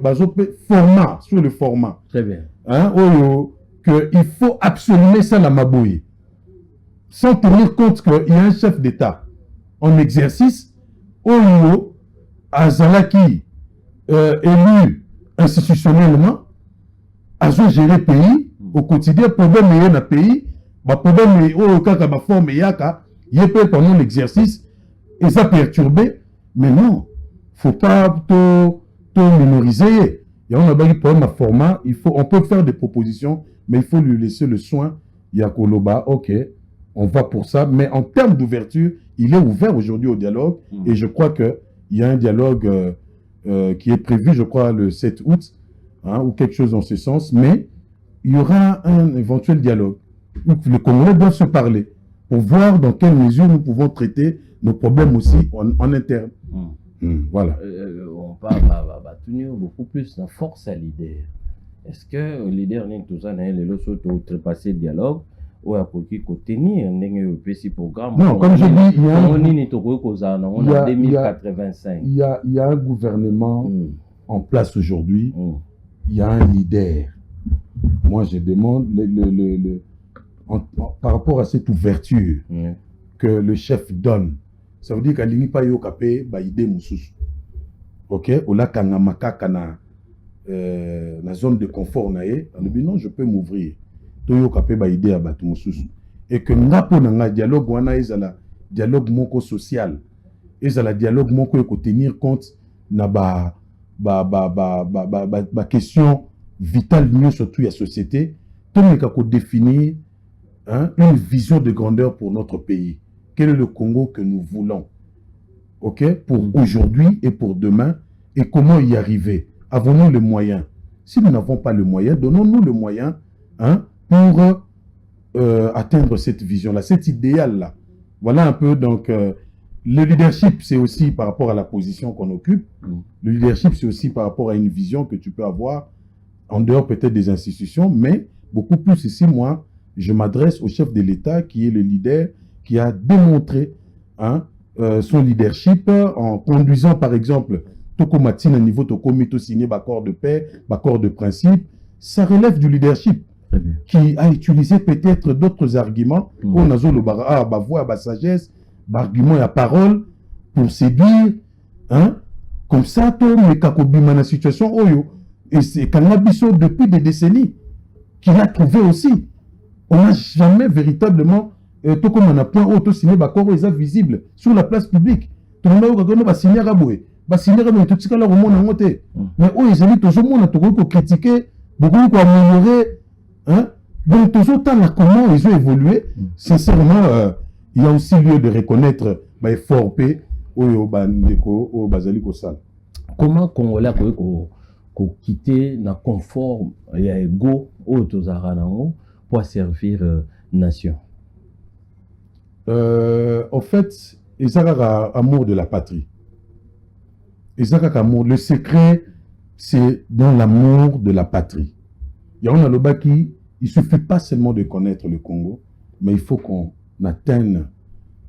format, sur le format. Très bien. Hein, qu'il faut absolument ça la mabouille. Sans tenir compte qu'il y a un chef d'État en exercice, Oyo Azalaki élu institutionnellement, a géré le pays au quotidien, problème est dans le pays, problème est au cas de forme yaka, il peut pendant l'exercice, et ça perturbé, mais non, faut pas tout minoriser. Il y a un problème à format, on peut faire des propositions, mais il faut lui laisser le soin, Yakoloba, ok, on va pour ça, mais en termes d'ouverture, il est ouvert aujourd'hui au dialogue, et je crois qu'il y a un dialogue qui est prévu, je crois, le 7 août, hein, ou quelque chose dans ce sens, mais il y aura un éventuel dialogue où les Congolais doivent se parler pour voir dans quelle mesure nous pouvons traiter nos problèmes aussi en interne. Voilà. On parle tenir beaucoup plus de force à leader. Est-ce que le leader n'est tout ça, les autres outrepassé le dialogue? Ou à tenir un petit programme. Non, comme je dis, il y a un gouvernement en place aujourd'hui. Il y a un leader. Moi, je demande par rapport à cette ouverture que le chef donne. Ça veut dire qu'il n'y a pas de idée moussous. Ok? Ou là, quand on a la zone de confort, on dit non, je peux m'ouvrir. Et que ngapo na dialogue wana ezala dialogue moko social, ezala dialogue moko eko tenir compte na ba question vitale mieux surtout la société, tout le monde définir une vision de grandeur pour notre pays. Quel est le Congo que nous voulons, ok, pour aujourd'hui et pour demain, et comment y arriver? Avons-nous les moyens? Si nous n'avons pas le moyen, donnons-nous le moyen, hein, pour atteindre cette vision-là, cet idéal-là. Voilà un peu donc Le leadership, c'est aussi par rapport à la position qu'on occupe. Le leadership, c'est aussi par rapport à une vision que tu peux avoir en dehors peut-être des institutions, mais beaucoup plus ici, moi, je m'adresse au chef de l'État qui est le leader, qui a démontré son leadership en conduisant, par exemple, Toko Matine à niveau Toko Mito signé l'accord de paix, l'accord de principe. Ça relève du leadership qui a utilisé peut-être d'autres arguments. On a le voix, la sagesse, l'argument et la parole pour séduire. Comme ça, tout le monde a une situation. Et c'est Cannabiso depuis des décennies qu'il a trouvé aussi. On n'a jamais véritablement, tout comme on a point auto signé, visible sur la place publique. Tout le monde a signé Raboué. Mais ils ont dit toujours le monde a critiqué, beaucoup ont amélioré. Donc, toujours comment ils ont évolué. Sincèrement, il y a aussi lieu de reconnaître l'effort P au Bazali Kosal. Comment Congolais ko quitter na confort ya ego au Tozaranamo pour servir nation? En fait, ils ont amour de la patrie. Ils ont amour. Le secret, c'est dans l'amour de la patrie. Il y a un Lobaki, il ne suffit pas seulement de connaître le Congo, mais il faut qu'on atteigne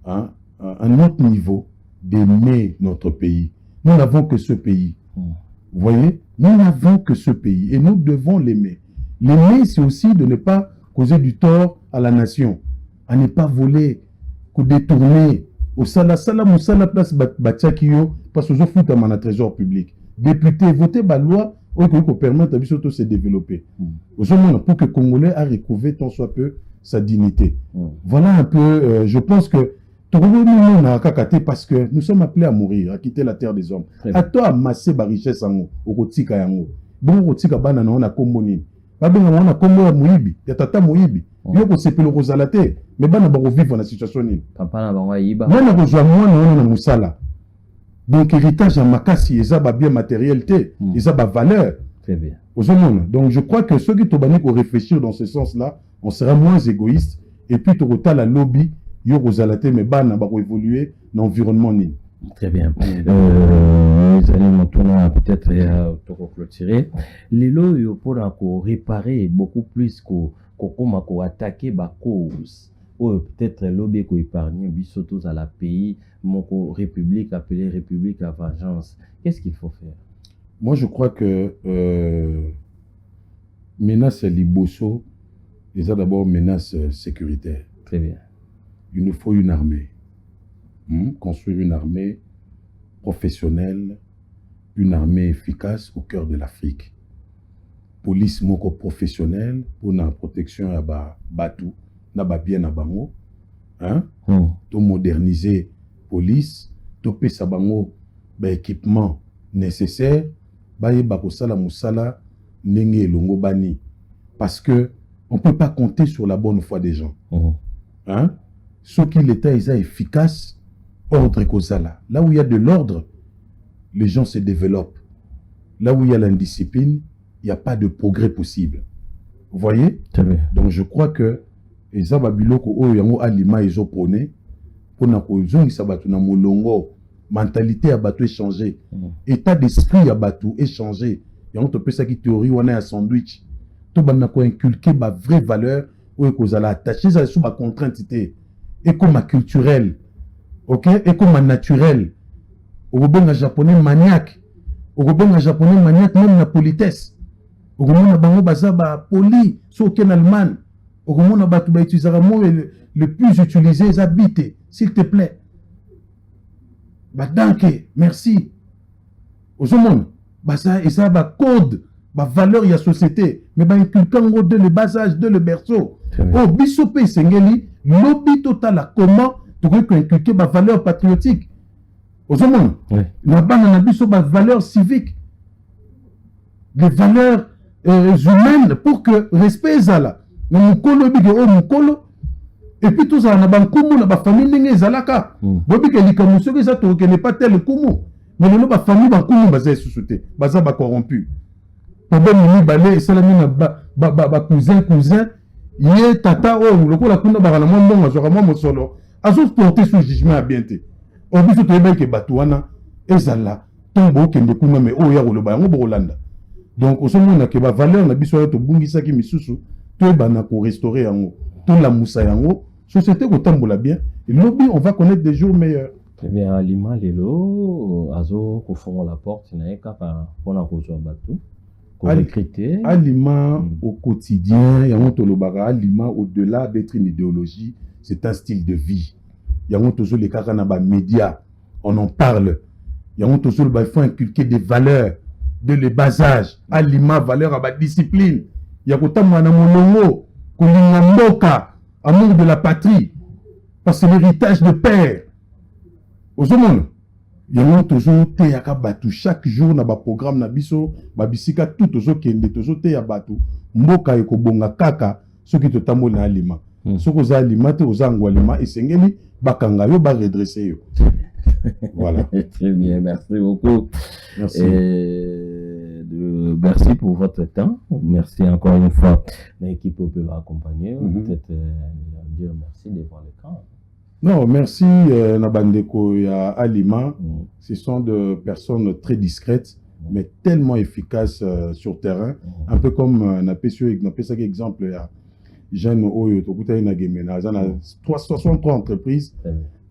un autre niveau d'aimer notre pays. Nous n'avons que ce pays. Vous voyez, nous n'avons que ce pays et nous devons l'aimer. L'aimer, c'est aussi de ne pas causer du tort à la nation, à ne pas voler, à détourner. Au sala place Batiakio, parce que je fous dans mon trésor public. Député, voter la loi pour permettre à lui de se développer. Aujourd'hui, pour que le Congolais a retrouvé tant soit peu sa dignité. Voilà un peu, je pense que parce que nous sommes appelés à mourir, à quitter la terre des hommes. À toi, amasser la richesse au Kotika Yango. Bon, au Kotika Banana, on a Komboni. Babena, on a Kombo Mouibi. Il y a Tata Mouibi. Il y a aussi le Rosalate. Mais Bana va revivre dans la situation. Papa n'a pas Iba. Moi, on a besoin de moi, on a Moussala. Donc, héritage à Makassi, ils ont bien matérialité, ils ont valeur. Très bien. Donc, je crois que ceux qui t'ont réfléchir dans ce sens-là, on sera moins égoïste. Et puis, tu as la lobby. Yorozalate mais bana ba évoluer dans l'environnement ni. Très bien. Nous allons maintenant peut-être clôturer. Les lois pour réparer beaucoup plus qu'on attaquer ba cause. Ou peut-être lobby ko épargner bisotos à la pays, mon république appelée république à vengeance. Qu'est-ce qu'il faut faire? Moi je crois que menace liboso, ils ont d'abord menace sécuritaire. Très bien. Il nous faut une armée. Construire une armée professionnelle, une armée efficace au cœur de l'Afrique. Police moko professionnelle pour la protection à Batou, na bien na bango. To moderniser police, to pesa bango équipement nécessaire, bakosala musala ndenge longo bani. Parce que on peut pas compter sur la bonne foi des gens. Ce qui l'État est efficace, ordre Kozala. Là où il y a de l'ordre, les gens se développent. Là où il y a l'indiscipline, il n'y a pas de progrès possible. Vous voyez? Donc je crois que les Ababiloko Oyango Alima ils ont prôné pour na kozongi sabatu na molongo, mentalité à batu échangé, état d'esprit à batu échangé. Et on te peut ça qui théorie on est à sandwich. Tout bana ko inculquer ba vraie valeur ou Kozala attacher ça sous ma contrainte et comme culturel, ok, et comme naturel. Au Gabon japonais maniaque, au Gabon japonais maniaque même la politesse. Au Gabon na bango bazaba poli, so ken allemand. Au Gabon na batu ba utiliser le plus utilisé les habités, s'il te plaît. Ba danke, merci. Au monde, ba ça et ça ba code, ba valeur ya société, mais ba inculquant de le bas âge de le berceau. Oh bisope sengeli lobby total comment tu peux inculquer ma valeur patriotique aux hommes na bana na biso ba valeur civique des valeurs humaines pour que respect zala na mukolo bige o mukolo et puis tout ça na bankumu na ba famille ndenge zalaka bobi ke likamuso ke ça to ke ne pas tel kumu mais no ba famille bankumu baza sous-souté baza ba corrompu problème ni balé salami na ba cousin Yé tata oh le coup la kuna barala moi bon azora moi mosolo azo porter sous jugement à bienté or biso toyeba ke bato wana ezala ntongo okende kuna me oyo ya koloba yango bokolanda. Donc osomona ke bavaleur na biso oyo tobungisaki misusu toyebana korestaurer yango tolamusa yango société kotambola bien et lobby on va connaître des jours meilleurs. Très bien. Alima lelo azo kofongola la porte na ekaka pona kozwa bato ko recruter. Alima au quotidien yango tolobaka Alima au-delà d'être une idéologie, c'est un style de vie. Yango tozo les kaka na ba médias, on en parle. Yango tozo il faut inculquer des valeurs de le bas âge. Alima valeur à ba discipline. Yakota mwana molongo kolinga mboka, amour de la patrie parce que l'héritage de père. Ozomona yango tozo te yaka batu chaque jour na ba programme na biso ba bisika tout tozo kende tozo te ya batu mboka ekobonga kaka soki totambola na Alima. Soko za Alima te ozango Alima esengeli bakanga yo ba redresser yo. Voilà. Très bien, merci beaucoup. Merci. Merci pour votre temps. Merci encore une fois. L'équipe peut accompagner. Peut-être dire merci devant l'écran. Non, merci Nabandeko et Alima. Ce sont de personnes très discrètes, mais tellement efficaces sur terrain. Un peu comme Napesio exemple, Jeanne Oyo, Tokuta Inagemena, 363 entreprises.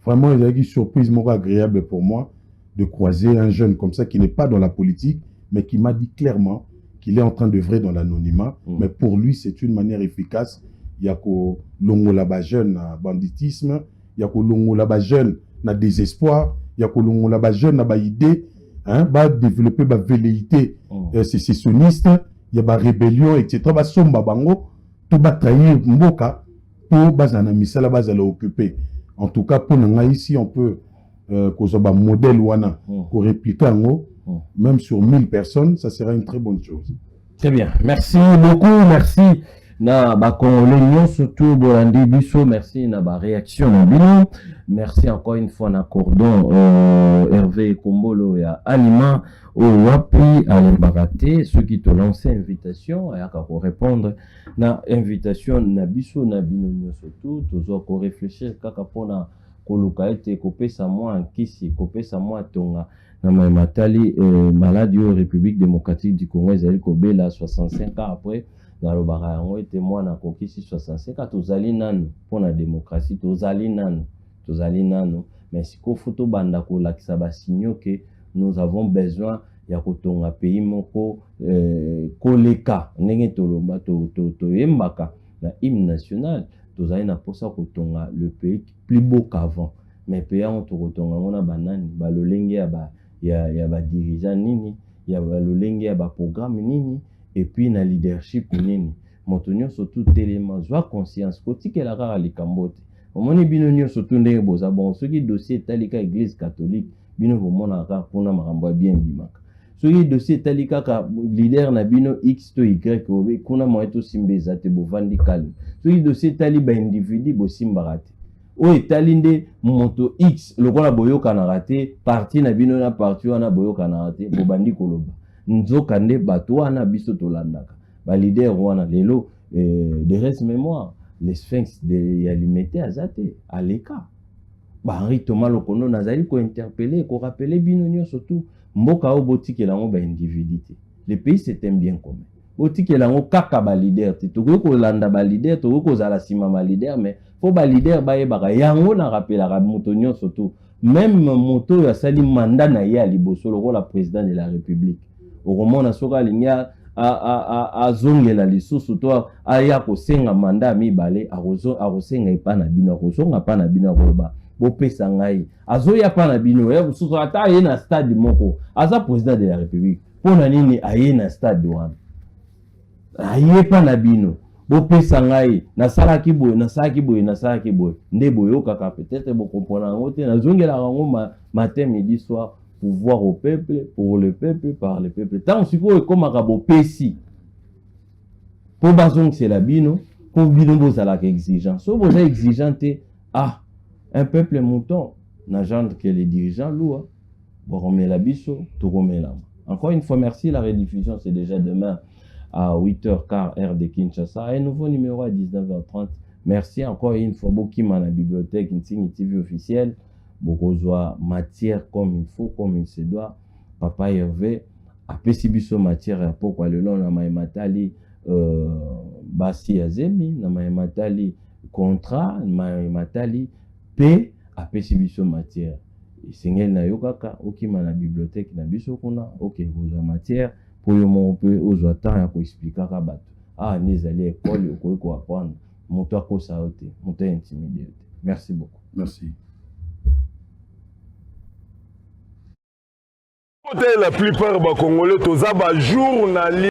Vraiment, il y a une surprise agréable pour moi de croiser un jeune comme ça qui n'est pas dans la politique, mais qui m'a dit clairement qu'il est en train d'œuvrer dans l'anonymat. Mais pour lui, c'est une manière efficace. Il y a que l'ongo là-bas jeune banditisme. Il y a que l'on là-bas jeune na désespoir, il y a que l'on là-bas jeune na idée, hein, va développer ba velléité sécessionniste, il y a ba rébellion, etc. Ba somba bango, tout ba trahir mboka, pour bazana misala bazala occuper. En tout cas, pour nous ici, on peut causer un modèle wana, qu'on réplique même sur 1000 personnes, ça sera une très bonne chose. Très bien, merci beaucoup, merci. Na ba congolais surtout bolandi biso, merci na ba réaction na bino, merci encore une fois na cordon Hervé Kombolo ya Alima au wapi alembakate ceux qui te lancé invitation et pour répondre na invitation na biso na bino surtout toujours ko réfléchir kaka pona koluka ete kopesa moi nkisi kopesa moi tonga na matali malade au République démocratique du Congo ezali kobela 65 ans après na lobaka yango ete mwana kokisi 65 tozali nanu pona démocratie tozali nanu mais siko foto banda kolakisa basigno que nous avons besoin ya kotonga pays moko koleka ndenge toloba toyembaka na hymne national tozali na posa kotonga le pays plus beau qu'avant mais pays on to kotonga ngona banani balolenge ya ba dirigeant nini ya balolenge ya ba programme nini et puis na leadership nini motonyo surtout télément joie conscience kotikela kaka likambote omoni bino nyo surtout ndenge boza bon soki dossier talika église catholique bino bomona kaka kuna makambo bien bimaka soki dossier talika ka leader na bino x to y obe kuna moeto simbeza te bovandi calme soki dossier tali ba individu bo simbaka te o etali nde moto x lokola boyoka na rate parti na bino na parti wana boyoka na rate bobandi koloba nzoka nde bato wana biso tolandaka ba leader wana lelo de reste mémoire les sphinx de yalimete azate aleka ba Henri Thomas Lokono nazali ko interpeller ko rappeler bino nyo surtout mboka o botikela ngo ba individuité le pays c'est un bien commun botikela ngo kaka ba leader te to ko landa ba leader to ko zala sima ba leader mais faut ba leader ba yebaka yango na rappelaka moto nyo surtout même moto ya sali mandat na ye liboso lokola président de la république au roman na soka linya a zongela lisusu to aya kosenga manda mibale akosenga ipana bino akosonga pana bino akoba bopesa ngai azoya pana bino susu ata ye na stade moko aza président de la république pona nini aye na stade wana aye pana bino bopesa ngai nasalaki boye nde boyoka ka peut-être bokompona ngo te nazongela ngo matin midi soir pouvoir au peuple, pour le peuple, par le peuple. Tant que vous comme un pesi, pour bazon c'est la bino, pour bino vous à la exigence. So vous êtes exigeante, un peuple mouton, n'agente que les dirigeants lourds, vous remettez la biso, tout remet la main. Encore une fois, merci. La rediffusion c'est déjà demain à 8h15 heure de Kinshasa. Un nouveau numéro à 19h30. Merci encore une fois, beaucoup à la bibliothèque, une TV officielle. bokozwa matière comme il faut, comme il se doit. Papa Hervé apesi biso matière ya pokwa lelo na maematali basi ya zemi, na maematali contrat, na maematali pe apesi biso matière. Esengeli na yo kaka okima na bibliothèque na biso kuna, ok kozwa matière po yo moko pe ozwa temps ya koexplikaka bato. Ah, nezali école okoki koapprendre. Moto akosa yo te, moto intimidé yo te. Merci beaucoup. Merci. La plupart des Congolais, tous les jours,